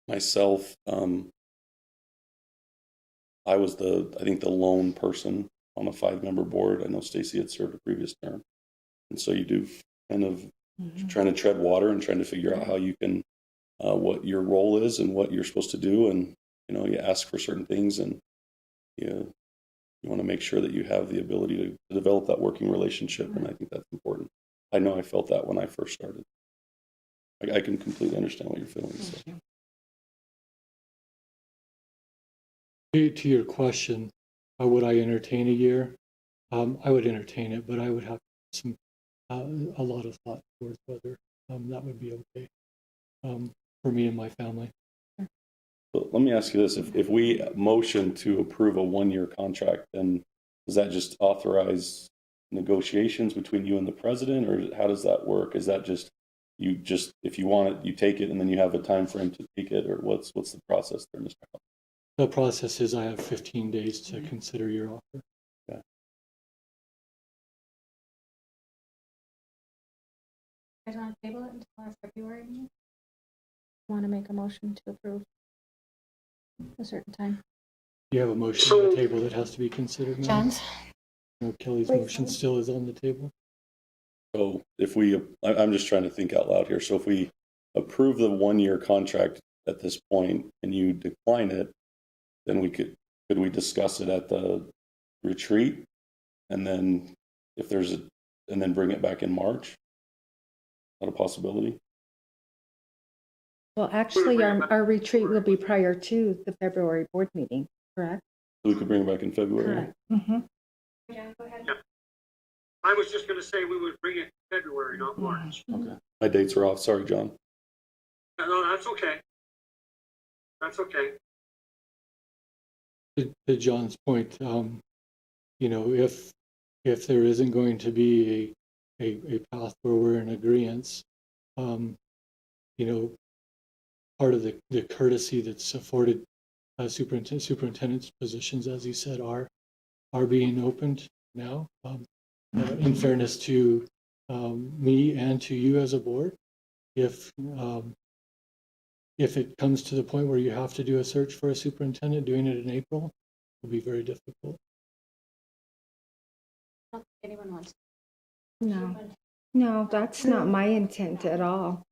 myself, I was I think the lone person on a 5-member board. I know Stacy had served a previous term. And so you do kind of trying to tread water and trying to figure out how you can, what your role is and what you're supposed to do. And, you ask for certain things and you want to make sure that you have the ability to develop that working relationship. And I think that's important. I know I felt that when I first started. I can completely understand what you're feeling. So. To your question, would I entertain a year? I would entertain it, but I would have a lot of thought towards whether that would be okay for me and my family. But let me ask you this. If we motion to approve a 1-year contract, then does that just authorize negotiations between you and the president, or how does that work? Is that just if you want it, you take it, and then you have a time frame to take it, or what's the process there, Mr. Howe? The process is I have 15 days to consider your offer. Okay. I want to table it until our February meeting. Want to make a motion to approve a certain time? You have a motion on the table that has to be considered now? John's? No, Kelly's motion still is on the table. So I'm just trying to think out loud here. So if we approve the 1-year contract at this point and you decline it, then could we discuss it at the retreat, and then and then bring it back in March? Is that a possibility? Well, actually, our retreat will be prior to the February board meeting, correct? So we could bring it back in February. Correct. Mm-hmm. John, go ahead. Yeah. I was just going to say we would bring it in February, not March. Okay. My dates are off. Sorry, John. No, that's okay. That's okay. To John's point, if there isn't going to be a path where we're in agreement, part of the courtesy that's afforded superintendent's positions, as you said, are being opened now. In fairness to me and to you as a board, if it comes to the point where you have to do a search for a superintendent, doing it in April will be very difficult. I don't think anyone wants. No, that's not my intent at all.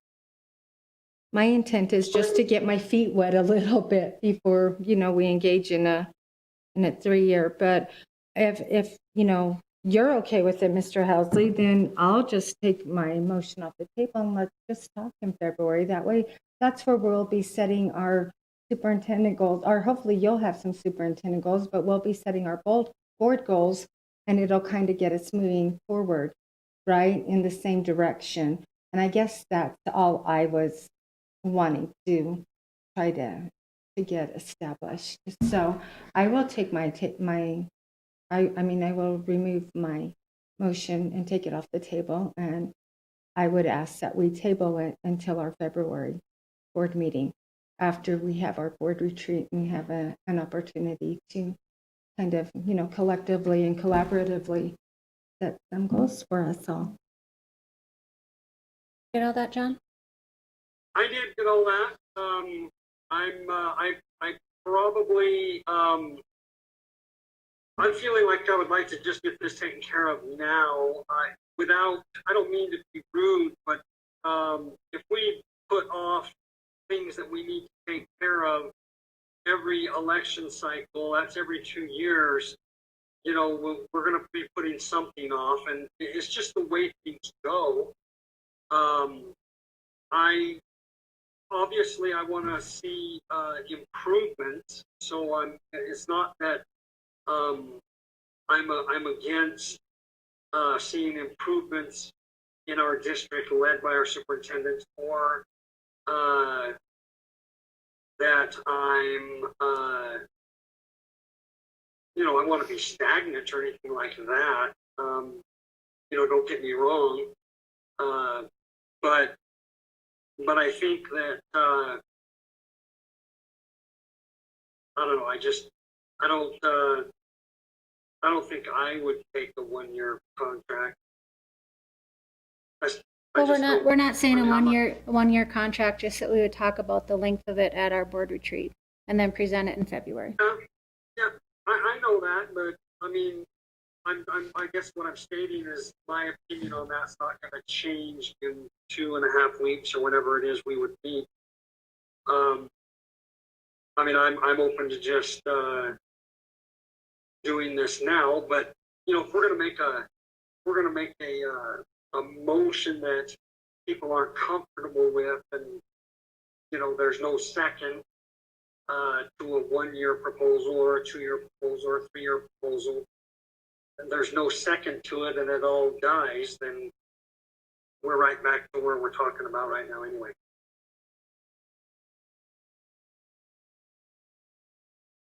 My intent is just to get my feet wet a little bit before, we engage in a 3-year. But if you're okay with it, Mr. Housley, then I'll just take my motion off the table and let's just talk in February. That way, that's where we'll be setting our superintendent goals, or hopefully you'll have some superintendent goals, but we'll be setting our board goals, and it'll kind of get us moving forward, right, in the same direction. And I guess that's all I was wanting to try to get established. So I will take I will remove my motion and take it off the table, and I would ask that we table it until our February board meeting, after we have our board retreat and have an opportunity to kind of, collectively and collaboratively set some goals for us all. Get all that, John? I did get all that. I probably, I'm feeling like I would like to just get this taken care of now. I don't mean to be rude, but if we put off things that we need to take care of every election cycle, that's every 2 years, you know, we're going to be putting something off, and it's just the way things go. I obviously I want to see improvements, so it's not that I'm against seeing improvements in our district led by our superintendent, or that I'm you know, I want to be stagnant or anything like that. You know, don't get me wrong, but I think that I don't know. I don't think I would take a 1-year contract. Well, we're not saying a one-year contract, just that we would talk about the length of it at our board retreat and then present it in February. Yeah, I know that, but I mean, I guess what I'm stating is my opinion on that's not going to change in 2.5 weeks or whenever it is we would meet. I mean, I'm open to just doing this now, but you know, if we're going to make a motion that people aren't comfortable with, and you know, there's no second to a 1-year proposal or a 2-year proposal or a 3-year proposal, and there's no second to it, and it all dies, then we're right back to where we're talking about right now anyway.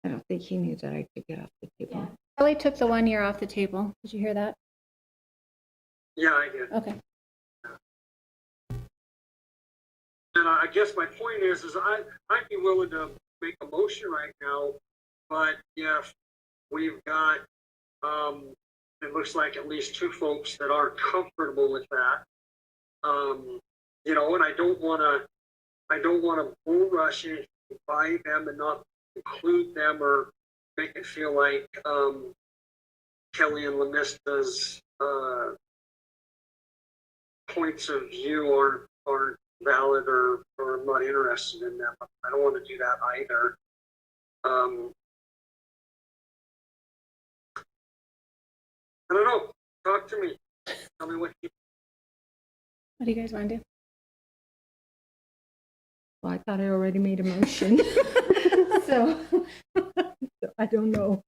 I don't think he knew that I took it off the table. Kelly took the 1 year off the table. Did you hear that? Yeah, I did. Okay. And I guess my point is I'd be willing to make a motion right now, but if we've got, it looks like at least 2 folks that aren't comfortable with that, you know, and I don't want to bull rush it by them and not include them or make it feel like Kelly and Lemista's points of view aren't valid, or I'm not interested in them. I don't want to do that either. I don't know. Talk to me. Tell me what you. What do you guys want to do? Well, I thought I already made a motion. so I don't know.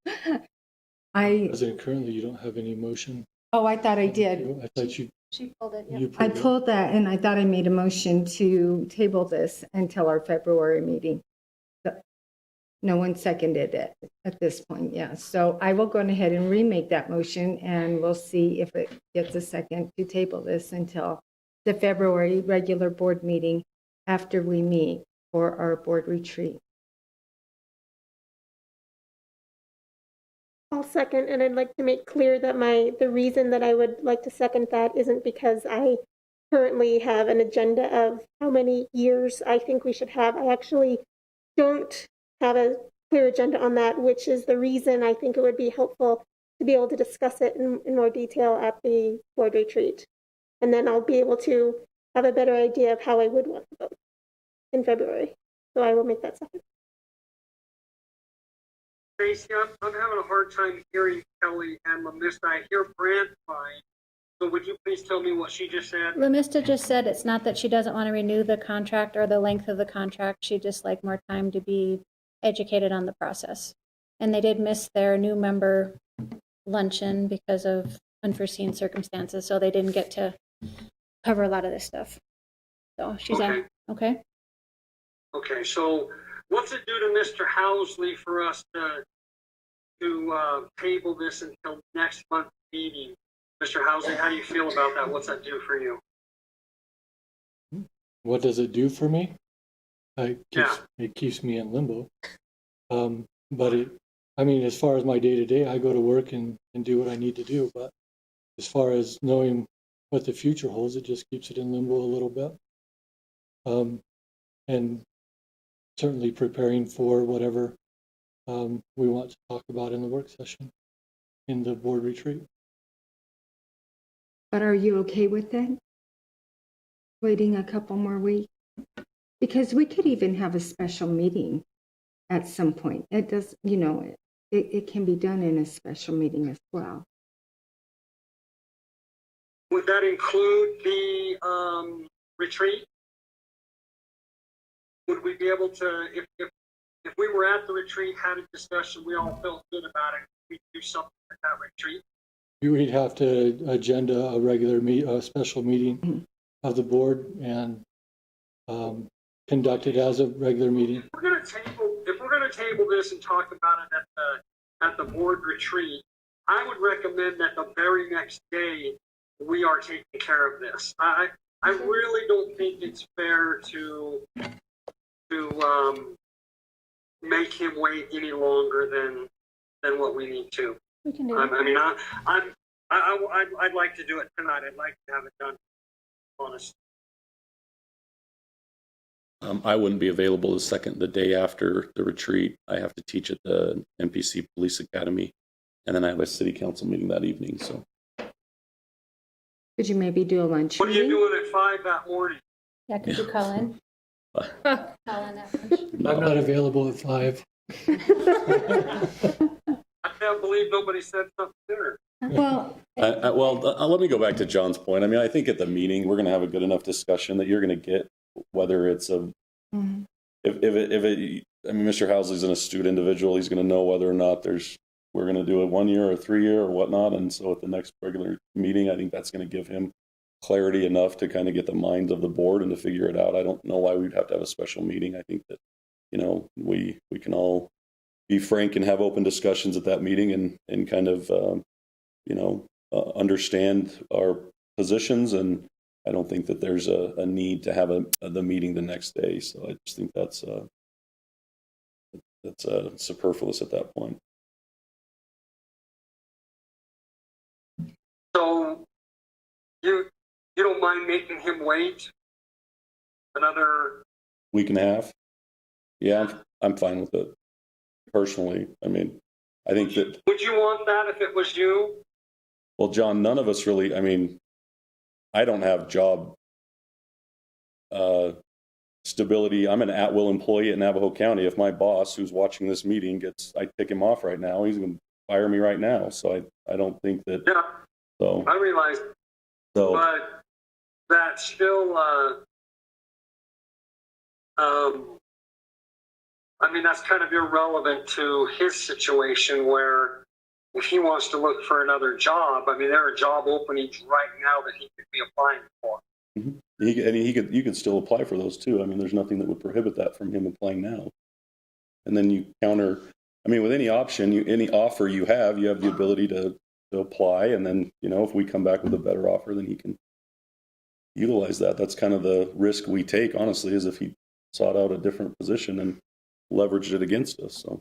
President, currently you don't have any motion. Oh, I thought I did. I thought you. She pulled it. You I pulled that, and I thought I made a motion to table this until our February meeting. No one seconded it at this point, yeah. So I will go ahead and remake that motion, and we'll see if it gets a second to table this until the February regular board meeting after we meet for our board retreat. I'll second, and I'd like to make clear that the reason that I would like to second that isn't because I currently have an agenda of how many years I think we should have. I actually don't have a clear agenda on that, which is the reason I think it would be helpful to be able to discuss it in more detail at the board retreat. And then I'll be able to have a better idea of how I would want to vote in February. So I will make that second. Tracy, I'm having a hard time hearing Kelly and Lemista. I hear Brand fine. So would you please tell me what she just said? Lemista just said it's not that she doesn't want to renew the contract or the length of the contract. She'd just like more time to be educated on the process. And they did miss their new member luncheon because of unforeseen circumstances, so they didn't get to cover a lot of this stuff. So she's Okay. Okay. Okay, so what's it do to Mr. Housley for us to table this until next month's meeting? Mr. Housley, how do you feel about that? What's that do for you? What does it do for me? It keeps me in limbo. But I mean, as far as my day-to-day, I go to work and do what I need to do. But as far as knowing what the future holds, it just keeps it in limbo a little bit. and certainly preparing for whatever we want to talk about in the work session, in the board retreat. But are you okay with it? Waiting a couple more weeks? Because we could even have a special meeting at some point. It does, you know, it can be done in a special meeting as well. Would that include the retreat? Would we be able to, if we were at the retreat, had a discussion, we all felt good about it, we'd do something at that retreat? We'd have to agenda a special meeting of the board and conduct it as a regular meeting. If we're gonna table this and talk about it at the board retreat, I would recommend that the very next day we are taking care of this. I really don't think it's fair to make him wait any longer than what we need to. We can do I it. mean, I'd like to do it tonight. I'd like to have it done. Honest. I wouldn't be available the day after the retreat. I have to teach at the NPC Police Academy, and then I have a city council meeting that evening. So, Could you maybe do a lunch What are you meeting? doing at 5 that morning? Yeah, could you call in? Call in at lunch. I'm not available at 5. I can't believe nobody said something sooner. Well, let me go back to John's point. I mean, I think at the meeting we're going to have a good enough discussion that you're going to get whether it's a mhm. if it. I mean, Mr. Housley's an astute individual. He's going to know whether or not we're going to do a 1 year or 3 year or whatnot. And so at the next regular meeting, I think that's going to give him clarity enough to kind of get the minds of the board and to figure it out. I don't know why we'd have to have a special meeting. I think that, you know, we can all be frank and have open discussions at that meeting and kind of, understand our positions. And I don't think that there's a need to have the meeting the next day. So I just think that's superfluous at that point. So you don't mind making him wait another? Week and a half? Yeah, I'm fine with it. Personally, I mean, I think that. Would you want that if it was you? Well, John, none of us really. I mean, I don't have job stability. I'm an at-will employee at Navajo County. If my boss, who's watching this meeting, I pick him off right now, he's going to fire me right now. So I don't think that. Yeah. So I realize, but that's still, I mean, that's kind of irrelevant to his situation where if he wants to look for another job, I mean, there are job openings right now that he could be applying for. Mm-hmm. You could still apply for those too. I mean, there's nothing that would prohibit that from him applying now. And then you counter, I mean, with any option, any offer you have the ability to apply. And then, if we come back with a better offer, then he can utilize that. That's kind of the risk we take, honestly, is if he sought out a different position and leveraged it against us. So.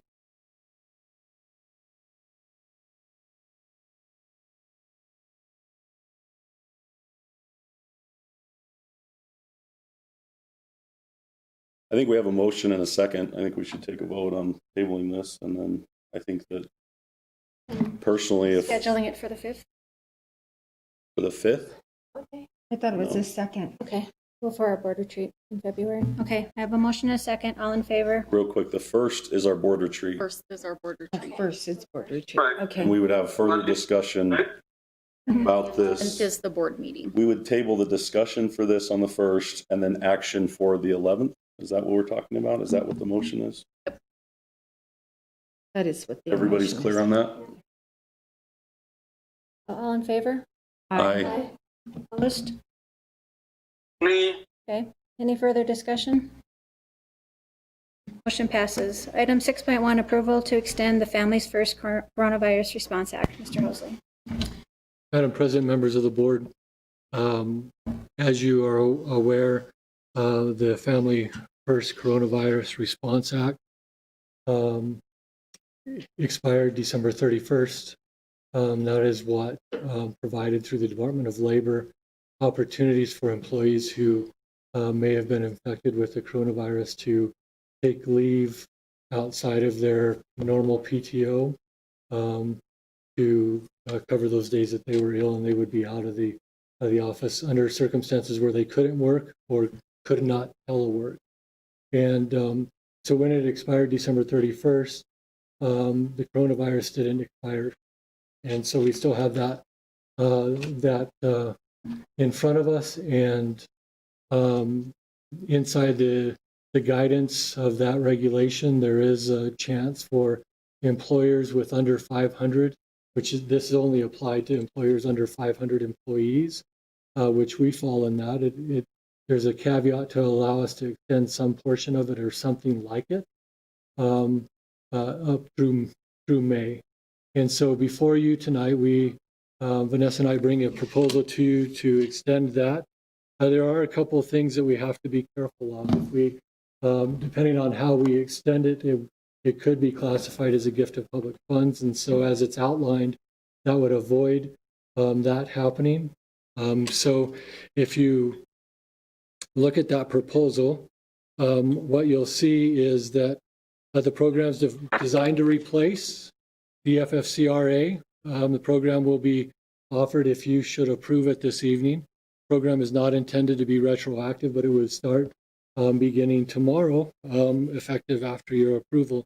I think we have a motion and a second. I think we should take a vote on tabling this. And then I think that personally, if Scheduling it for the 5th? for the 5th, Okay. I thought it was No. the second. Okay. Well, for our board retreat in February. Okay. I have a motion and a second. All in favor? real quick, the 1st is our board retreat. First is our board retreat. First, it's board retreat. Right. Okay. And we would have further discussion about And this. is the board meeting. We would table the discussion for this on the 1st and then action for the 11th. Is that what we're talking about? Is that what the motion is? That is what the Everybody's motion clear is. on that? All in favor? Aye. Opposed? Me, Okay. Any further discussion? Motion passes. Item 6.1, approval to extend the Families First Coronavirus Response Act. Mr. Hosley. Madam President, members of the board, as you are aware, the Family First Coronavirus Response Act expired December 31st. That is what provided through the Department of Labor opportunities for employees who may have been infected with the coronavirus to take leave outside of their normal PTO to cover those days that they were ill, and they would be out of the office under circumstances where they couldn't work or could not telework. And so when it expired December 31st, the coronavirus didn't expire. And so we still have that in front of us, and inside the guidance of that regulation, there is a chance for employers with under 500, this is only applied to employers under 500 employees, which we fall in that. There's a caveat to allow us to extend some portion of it or something like it up through May. And so before you tonight, Vanessa and I bring a proposal to you to extend that. There are a couple of things that we have to be careful of. If we, depending on how we extend it, it could be classified as a gift of public funds. And so as it's outlined, that would avoid that happening. So if you look at that proposal, what you'll see is that the program is designed to replace the FFCRA. The program will be offered if you should approve it this evening. The program is not intended to be retroactive, but it would start beginning tomorrow, effective after your approval.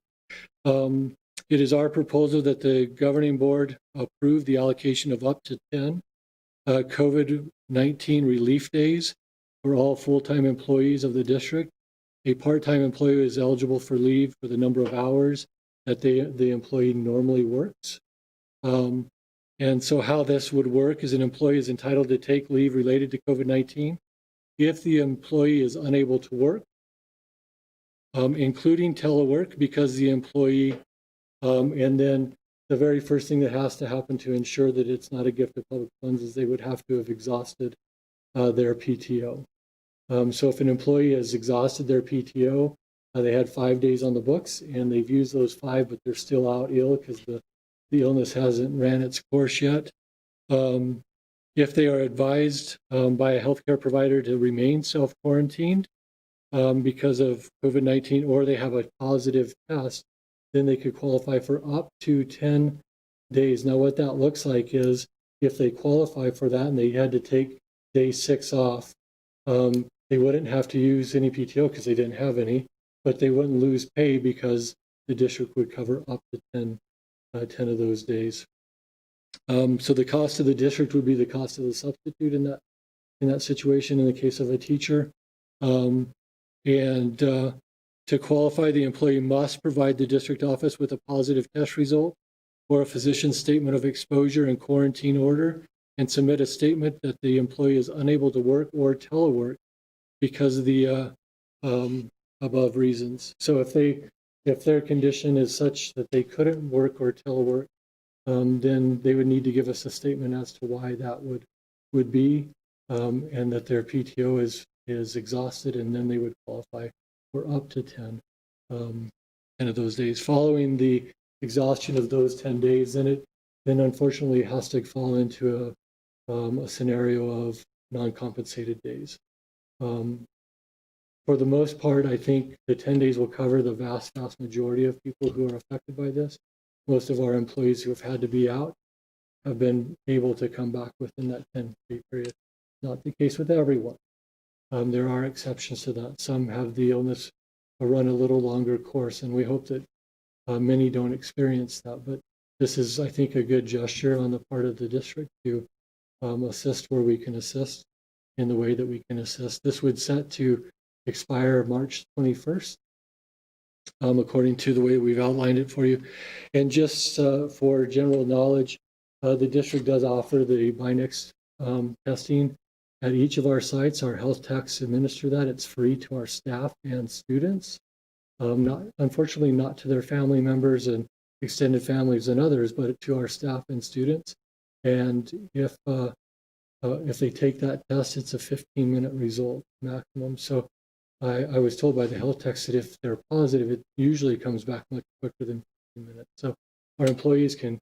It is our proposal that the governing board approve the allocation of up to 10 COVID-19 relief days for all full-time employees of the district. A part-time employee is eligible for leave for the number of hours that the employee normally works. And so how this would work is an employee is entitled to take leave related to COVID-19 if the employee is unable to work, including telework, because the employee, and then the very first thing that has to happen to ensure that it's not a gift of public funds is they would have to have exhausted their PTO. So if an employee has exhausted their PTO, they had 5 days on the books and they've used those 5, but they're still out ill because the illness hasn't ran its course yet. If they are advised by a healthcare provider to remain self-quarantined because of COVID-19, or they have a positive test, then they could qualify for up to 10 days. Now, what that looks like is if they qualify for that and they had to take day 6 off, they wouldn't have to use any PTO because they didn't have any, but they wouldn't lose pay because the district would cover up to 10 of those days. So the cost of the district would be the cost of the substitute in that situation in the case of a teacher. And to qualify, the employee must provide the district office with a positive test result or a physician's statement of exposure and quarantine order, and submit a statement that the employee is unable to work or telework because of the above reasons. So if their condition is such that they couldn't work or telework, then they would need to give us a statement as to why that would be, and that their PTO is exhausted, and then they would qualify for up to 10 of those days. Following the exhaustion of those 10 days, then unfortunately it has to fall into a scenario of non-compensated days. For the most part, I think the 10 days will cover the vast majority of people who are affected by this. Most of our employees who have had to be out have been able to come back within that 10-day period. Not the case with everyone. There are exceptions to that. Some have the illness run a little longer course, and we hope that many don't experience that. But this is, I think, a good gesture on the part of the district to assist where we can assist in the way that we can assist. This would set to expire March 21st, according to the way we've outlined it for you. And just for general knowledge, the district does offer the Binex testing at each of our sites. Our health techs administer that. It's free to our staff and students. Unfortunately, not to their family members and extended families and others, but to our staff and students. And if they take that test, it's a 15-minute result maximum. So I was told by the health techs that if they're positive, it usually comes back much quicker than 15 minutes. So our employees can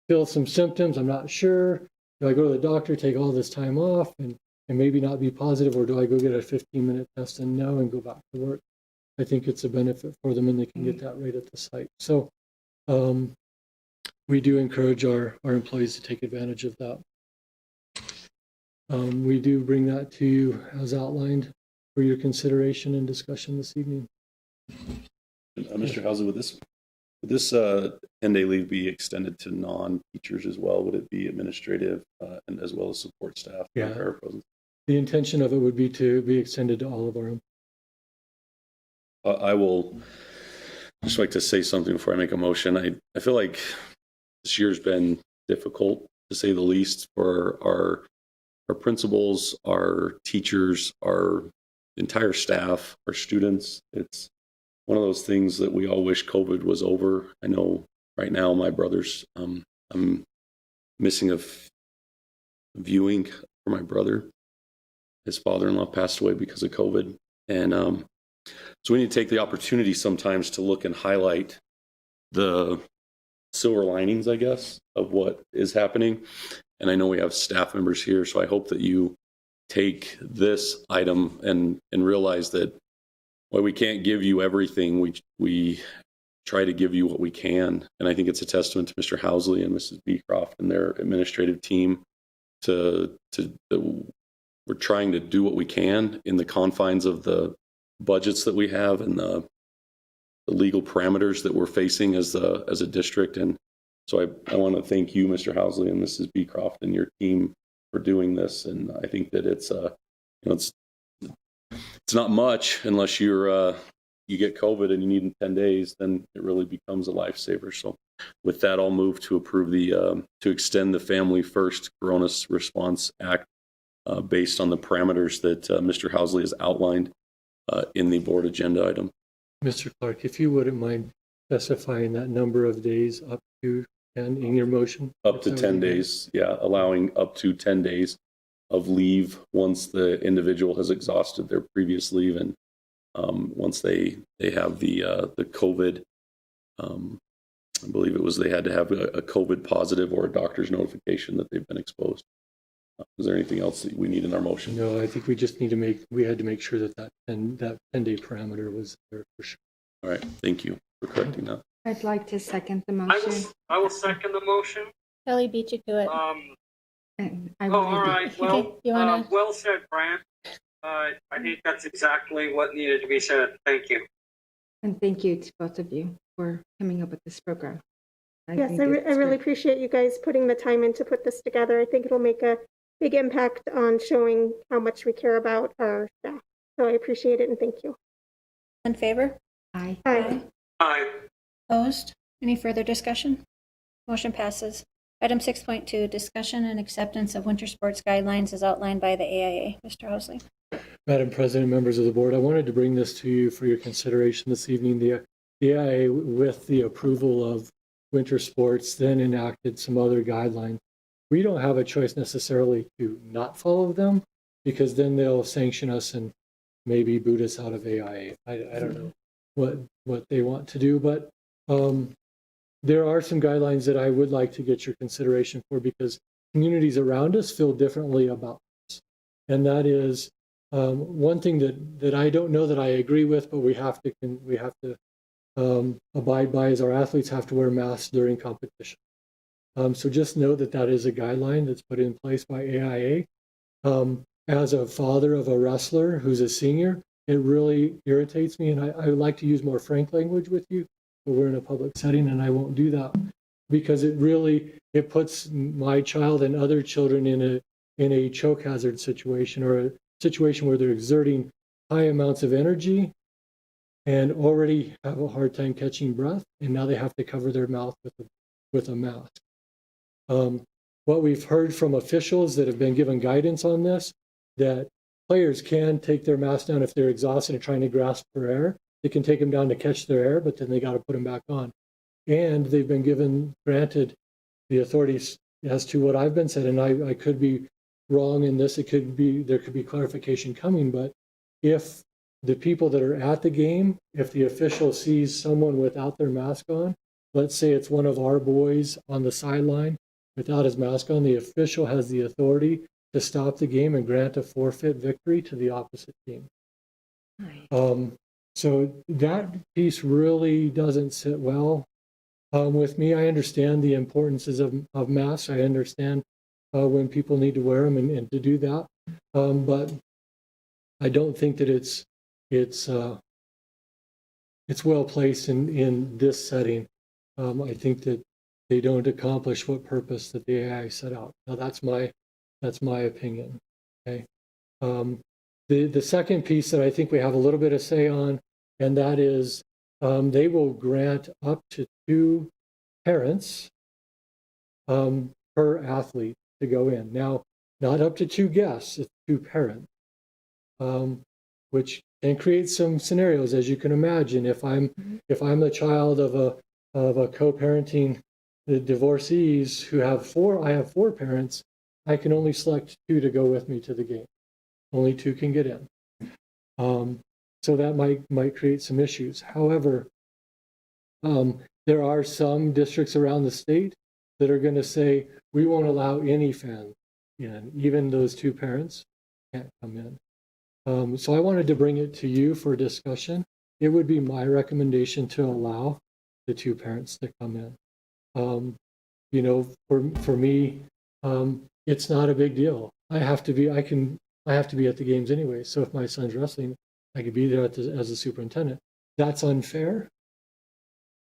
feel some symptoms. I'm not sure. Do I go to the doctor, take all this time off, and and maybe not be positive, or do I go get a 15-minute test and no and go back to work? I think it's a benefit for them, and they can get that right at the site. So we do encourage our employees to take advantage of that. We do bring that to you as outlined for your consideration and discussion this evening. Mr. Housley, would this 10-day leave be extended to non-teachers as well? Would it be administrative and as well as support staff? Yeah. Paraprofessionals? The intention of it would be to be extended to all of our employees. I will just like to say something before I make a motion. I feel like this year's been difficult, to say the least, for our principals, our teachers, our entire staff, our students. It's one of those things that we all wish COVID was over. I know right now my brother's, I'm missing a viewing for my brother. His father-in-law passed away because of COVID. And so we need to take the opportunity sometimes to look and highlight the silver linings, I guess, of what is happening. And I know we have staff members here, so I hope that you take this item and realize that while we can't give you everything, we try to give you what we can. And I think it's a testament to Mr. Housley and Mrs. Beecroft and their administrative team to we're trying to do what we can in the confines of the budgets that we have and the legal parameters that we're facing as a district. And so I want to thank you, Mr. Housley and Mrs. Beecroft, and your team for doing this. And I think that it's not much unless you get COVID and you need 10 days, then it really becomes a lifesaver. So with that, I'll move to approve to extend the Family First Corona Response Act based on the parameters that Mr. Housley has outlined in the board agenda item. Mr. Clark, if you wouldn't mind specifying that number of days up to 10 in your motion. Up to 10 days, yeah, allowing up to 10 days of leave once the individual has exhausted their previous leave and once they have the COVID, I believe it was they had to have a COVID positive or a doctor's notification that they've been exposed. Is there anything else that we need in our motion? No, I think we just need to we had to make sure that 10-day parameter was there for sure. All right, thank you for correcting that. I'd like to second the motion. I will second the motion. Kelly beat you to it. And I All really right. Well, Okay, you wanna- well said, Brant. I think that's exactly what needed to be said. Thank you. And thank you to both of you for coming up with this program. Yes, think I it's really great. appreciate you guys putting the time in to put this together. I think it'll make a big impact on showing how much we care about our staff. So I appreciate it and thank you. In favor? Aye. Aye. Aye. Opposed? Any further discussion? Motion passes. Item 6.2, discussion and acceptance of winter sports guidelines as outlined by the AIA. Mr. Housley. Madam President, members of the board, I wanted to bring this to you for your consideration this evening. The AIA, with the approval of winter sports, then enacted some other guidelines. We don't have a choice necessarily to not follow them, because then they'll sanction us and maybe boot us out of AIA. I don't know what they want to do, but there are some guidelines that I would like to get your consideration for, because communities around us feel differently about this. And that is one thing that I don't know that I agree with, but we have to abide by, is our athletes have to wear masks during competition. So just know that is a guideline that's put in place by AIA. As a father of a wrestler who's a senior, it really irritates me, and I would like to use more frank language with you, but we're in a public setting and I won't do that, because it puts my child and other children in a choke hazard situation, or a situation where they're exerting high amounts of energy and already have a hard time catching breath, and now they have to cover their mouth with a mask. What we've heard from officials that have been given guidance on this, that players can take their mask down if they're exhausted and trying to grasp for air. They can take them down to catch their air, but then they got to put them back on. And they've been granted the authorities as to what I've been said, and I could be wrong in this. There could be clarification coming, but if the people that are at the game, if the official sees someone without their mask on, let's say it's one of our boys on the sideline without his mask on, the official has the authority to stop the game and grant a forfeit victory to the opposite team. So that piece really doesn't sit well with me. I understand the importances of masks. I understand when people need to wear them and to do that. But I don't think that it's well placed in this setting. I think that they don't accomplish what purpose that the AI set out. Now that's my opinion. Okay. The second piece that I think we have a little bit of say on, and that is they will grant up to 2 parents per athlete to go in. Now, not up to 2 guests, it's 2 parents, which can create some scenarios, as you can imagine. If I'm the child of a co-parenting the divorcees who have 4, I have 4 parents, I can only select 2 to go with me to the game. Only 2 can get in. So that might create some issues. However, there are some districts around the state that are going to say, we won't allow any fans in, even those 2 parents can't come in. So I wanted to bring it to you for discussion. It would be my recommendation to allow the 2 parents to come in. You know, for me, it's not a big deal. I have to be at the games anyway. So if my son's wrestling, I could be there as a superintendent. That's unfair.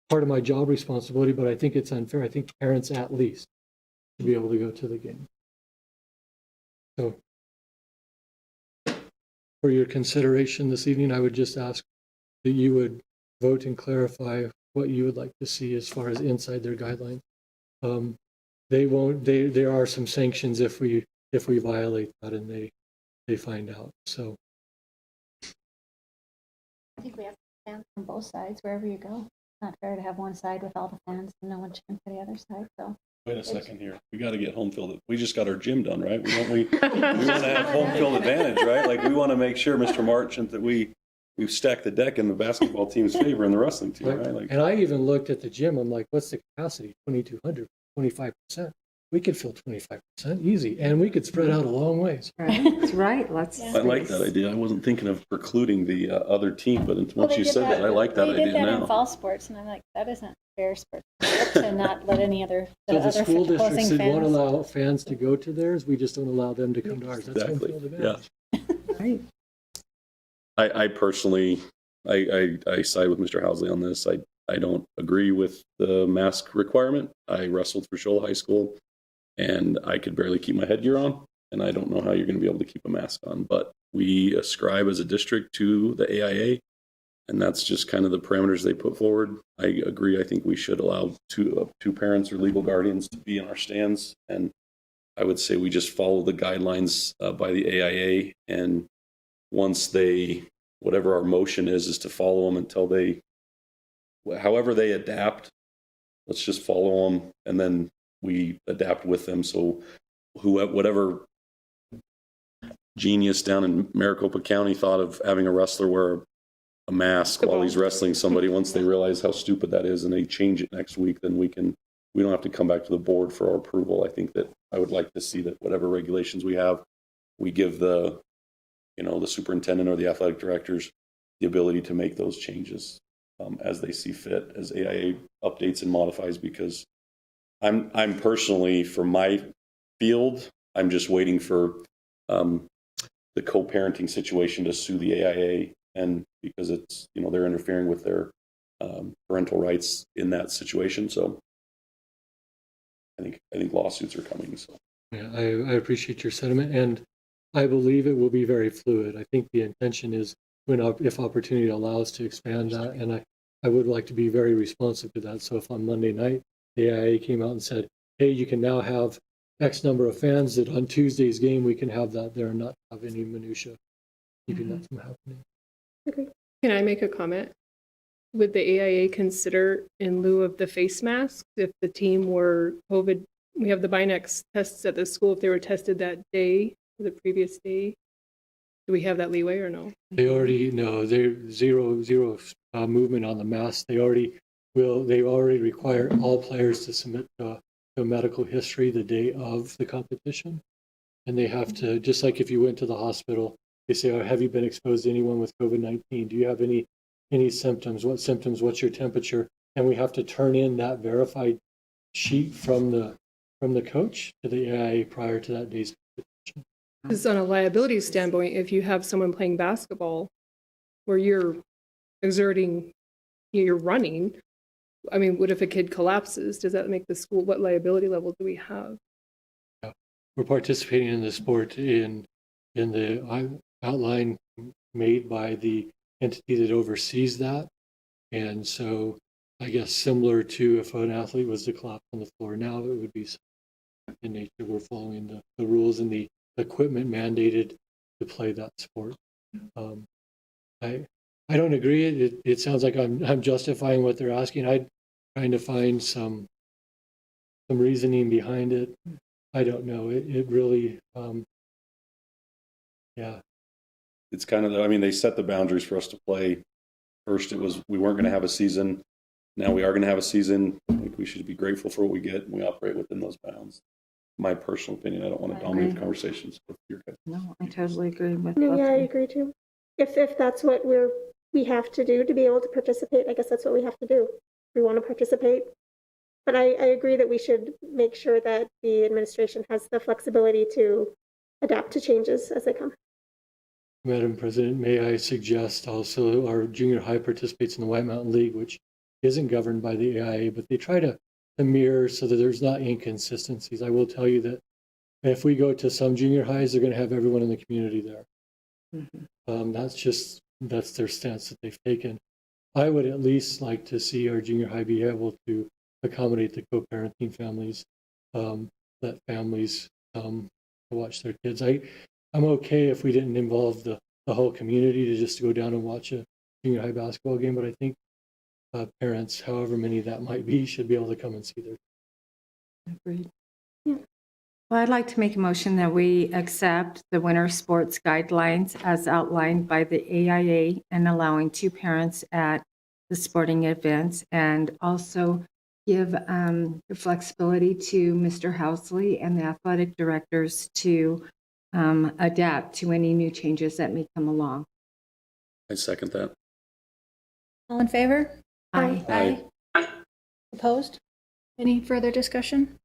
Part of my job responsibility, but I think it's unfair. I think parents at least should be able to go to the game. So for your consideration this evening, I would just ask that you would vote and clarify what you would like to see as far as inside their guidelines. There are some sanctions if we violate that and they find out. So I think we have fans from both sides wherever you go. It's not fair to have one side with all the fans and no one cheering for the other side. So Wait a second here. We got to get home field. We just got our gym done, right? We want to have home field advantage, right? Like we want to make sure, Mr. Marchant, that we've stacked the deck in the basketball team's favor and the wrestling team, right? Like, and I even looked at the gym. I'm like, what's the capacity? 2,200, 25%. We could fill 25% easy, and we could spread out a long ways. Right, that's right. I like that idea. I wasn't thinking of precluding the other team, but once you said that, I like that idea now. They did that in fall sports, and I'm like, that isn't fair sport to not let any other So the other school districts opposing that won't fans. allow fans to go to theirs, we just don't allow them to come to ours. That's home Exactly. field advantage. Right. I personally, I side with Mr. Housley on this. I don't agree with the mask requirement. I wrestled for Sholo High School, and I could barely keep my headgear on, and I don't know how you're going to be able to keep a mask on. But we ascribe as a district to the AIA, and that's just kind of the parameters they put forward. I agree. I think we should allow two parents or legal guardians to be in our stands, and I would say we just follow the guidelines by the AIA, and once whatever our motion is to follow them until however they adapt, let's just follow them, and then we adapt with them. So whatever genius down in Maricopa County thought of having a wrestler wear a mask while he's wrestling somebody, once they realize how stupid that is and they change it next week, then we don't have to come back to the board for our approval. I think that I would like to see that whatever regulations we have, we give the superintendent or the athletic directors the ability to make those changes as they see fit, as AIA updates and modifies, because I'm personally, for my field, I'm just waiting for the co-parenting situation to sue the AIA, and because it's, they're interfering with their parental rights in that situation. So I think lawsuits are coming. So Yeah, I appreciate your sentiment, and I believe it will be very fluid. I think the intention is if opportunity allows to expand that, and I would like to be very responsive to that. So if on Monday night the AIA came out and said, hey, you can now have X number of fans, that on Tuesday's game we can have that there and not have any minutia keeping that from happening. Okay. Can I make a comment? Would the AIA consider, in lieu of the face masks, if the team were COVID, we have the Binex tests at the school, if they were tested that day, or the previous day, do we have that leeway or no? They already know there's zero movement on the mask. They already require all players to submit to a medical history the day of the competition. and they have to, just like if you went to the hospital, they say, oh, have you been exposed to anyone with COVID-19? Do you have any symptoms? What symptoms? What's your temperature? And we have to turn in that verified sheet from the coach to the AIA prior to that day's competition. Because on a liability standpoint, if you have someone playing basketball where you're exerting, you're running, I mean, what if a kid collapses? Does that make the school, what liability level do we have? We're participating in the sport in the outline made by the entity that oversees that. And so I guess similar to if an athlete was to collapse on the floor now, it would be in nature. We're following the rules and the equipment mandated to play that sport. I don't agree. It sounds like I'm justifying what they're asking. I'm trying to find some reasoning behind it. I don't know. It really, yeah. It's kind of, I mean, they set the boundaries for us to play. First, it was we weren't going to have a season. Now we are going to have a season. I think we should be grateful for what we get, and we operate within those bounds. My personal opinion. I don't want to dominate the conversations with your guys. No, I totally agree with No, both yeah, of I you. agree too. If that's what we have to do to be able to participate, I guess that's what we have to do. We want to participate. But I agree that we should make sure that the administration has the flexibility to adapt to changes as they come. Madam President, may I suggest also our junior high participates in the White Mountain League, which isn't governed by the AIA, but they try to mirror so that there's not inconsistencies. I will tell you that if we go to some junior highs, they're going to have everyone in the community there. Mm-hmm. That's their stance that they've taken. I would at least like to see our junior high be able to accommodate the co-parenting families, let families come to watch their kids. I'm okay if we didn't involve the whole community to just go down and watch a junior high basketball game, but I think parents, however many that might be, should be able to come and see their. Agreed. Yeah. Well, I'd like to make a motion that we accept the winter sports guidelines as outlined by the AIA and allowing 2 parents at the sporting events, and also give the flexibility to Mr. Housley and the athletic directors to adapt to any new changes that may come along. I second that. All in favor? Aye. Aye. Opposed? Any further discussion?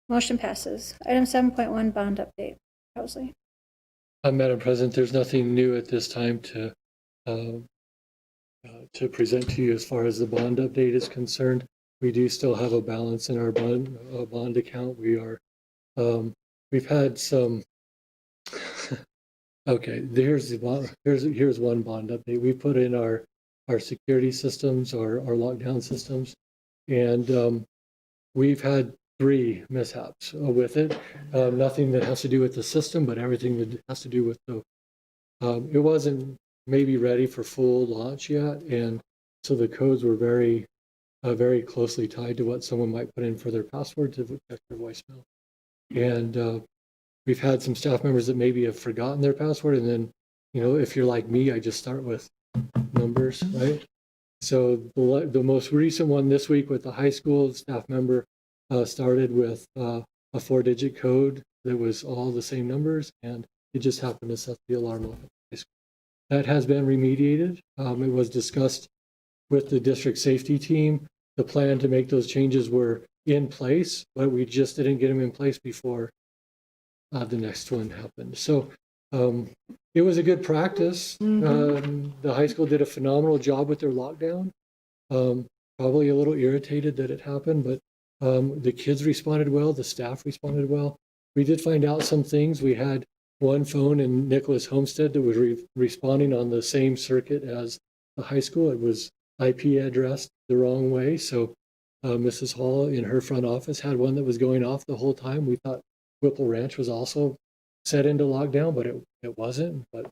Motion passes. Item 7.1, bond update. Housley. Madam President, there's nothing new at this time to present to you as far as the bond update is concerned. We do still have a balance in our bond account. We've had some. Okay, here's one bond update. We put in our security systems, our lockdown systems, and we've had 3 mishaps with it. Nothing that has to do with the system, but everything that has to do with it wasn't maybe ready for full launch yet, and so the codes were very closely tied to what someone might put in for their password to protect their voicemail. And we've had some staff members that maybe have forgotten their password, and then, if you're like me, I just start with numbers, right? So the most recent one this week with the high school staff member started with a 4-digit code that was all the same numbers, and it just happened to set the alarm off at the high school. That has been remediated. It was discussed with the district safety team. The plan to make those changes were in place, but we just didn't get them in place before the next one happened. So it was a good practice. The high school did a phenomenal job with their lockdown. Probably a little irritated that it happened, but the kids responded well. The staff responded well. We did find out some things. We had one phone in Nicholas Homestead that was responding on the same circuit as the high school. It was IP addressed the wrong way. So Mrs. Hall in her front office had one that was going off the whole time. We thought Whipple Ranch was also set into lockdown, but it wasn't. But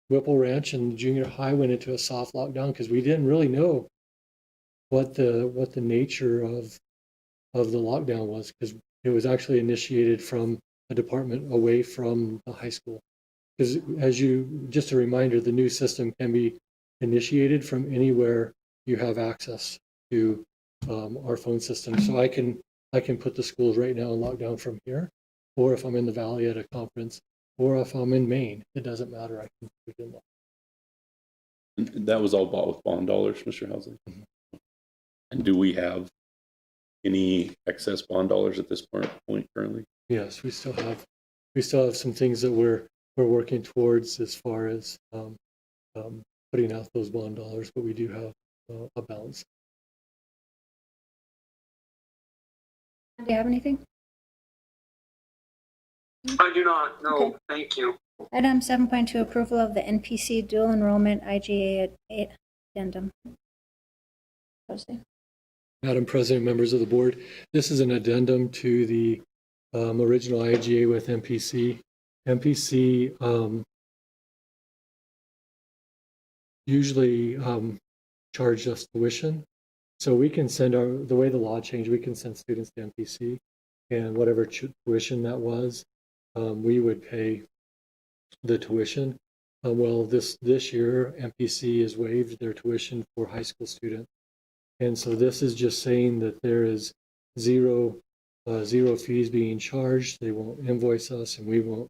Whipple Ranch and junior high went into a soft lockdown because we didn't really know what the nature of the lockdown was, because it was actually initiated from a department away from the high school. Because just a reminder, the new system can be initiated from anywhere you have access to our phone system. So I can put the schools right now in lockdown from here. or if I'm in the Valley at a conference, or if I'm in Maine. It doesn't matter. I can put it in there. And that was all bought with bond dollars, Mr. Housley? And do we have any excess bond dollars at this point currently? Yes, we still have some things that we're working towards as far as putting out those bond dollars, but we do have a balance. Do you have anything? I do not. No, Okay. thank you. Item 7.2, approval of the NPC dual enrollment IGA addendum. Josie. Madam President, members of the board, this is an addendum to the original IGA with MPC. MPC usually charged us tuition. So we can send the way the law changed, we can send students to MPC, and whatever tuition that was, we would pay the tuition. Well, this year, MPC has waived their tuition for high school students. And so this is just saying that there is zero fees being charged. They won't invoice us, and we won't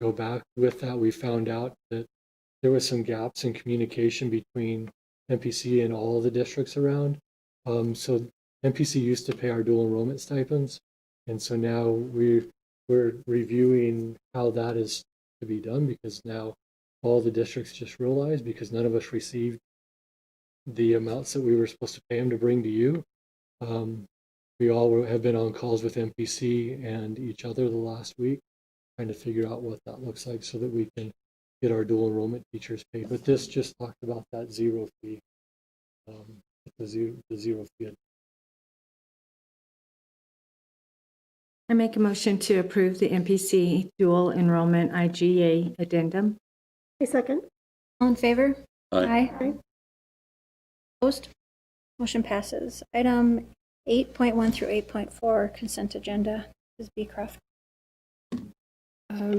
go back with that. We found out that there was some gaps in communication between MPC and all the districts around. So MPC used to pay our dual enrollment stipends, and so now we're reviewing how that is to be done, because now all the districts just realized, because none of us received the amounts that we were supposed to pay them to bring to you. We all have been on calls with MPC and each other the last week, trying to figure out what that looks like so that we can get our dual enrollment teachers paid. But this just talked about that zero fee, the zero fee. I make a motion to approve the MPC dual enrollment IGA addendum. A second. All in favor? Aye. Aye. Opposed? Motion passes. Item 8.1 through 8.4 consent agenda. Ms. Beecroft.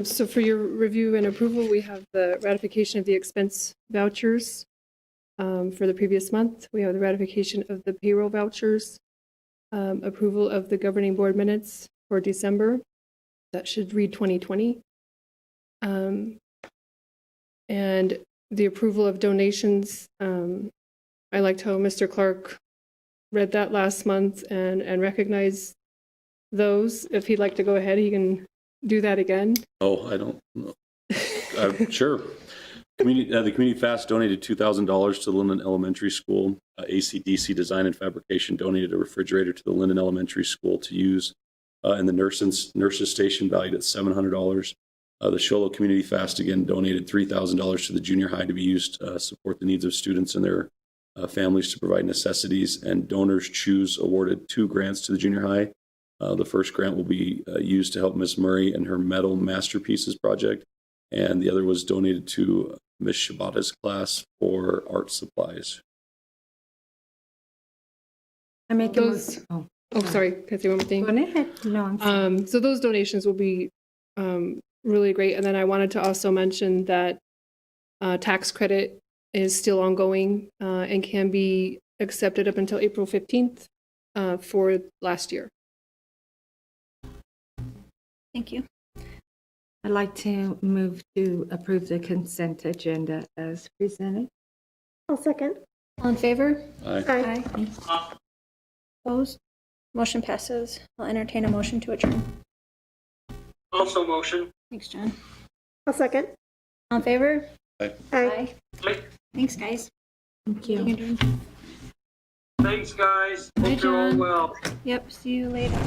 So for your review and approval, we have the ratification of the expense vouchers for the previous month. We have the ratification of the payroll vouchers, approval of the governing board minutes for December. That should read 2020. And the approval of donations. I liked how Mr. Clark read that last month and recognized those. If he'd like to go ahead, he can do that again. Oh, I don't know. Sure. The Community Fast donated $2,000 to the Linden Elementary School. ACDC Design and Fabrication donated a refrigerator to the Linden Elementary School to use in the nurses station, valued at $700. The Sholo Community Fast again donated $3,000 to the junior high to be used to support the needs of students and their families to provide necessities. And Donors Choose awarded 2 grants to the junior high. The first grant will be used to help Miss Murray and her metal masterpieces project, and the other was donated to Miss Shibata's class for art supplies. I make Those- a motion. Oh, sorry. Can I say one more thing? Go ahead. No, I'm sorry. So those donations will be really great. And then I wanted to also mention that tax credit is still ongoing and can be accepted up until April 15th for last year. Thank you. I'd like to move to approve the consent agenda as presented. I'll second. All in favor? Aye. Aye. Opposed? Motion passes. I'll entertain a motion to adjourn. Also motion. Thanks, John. I'll second. All in favor? Aye. Aye. Aye. Thanks, guys. Thank you. You can adjourn. Thanks, guys. Bye, Hope you're all John. well. Yep, see you later.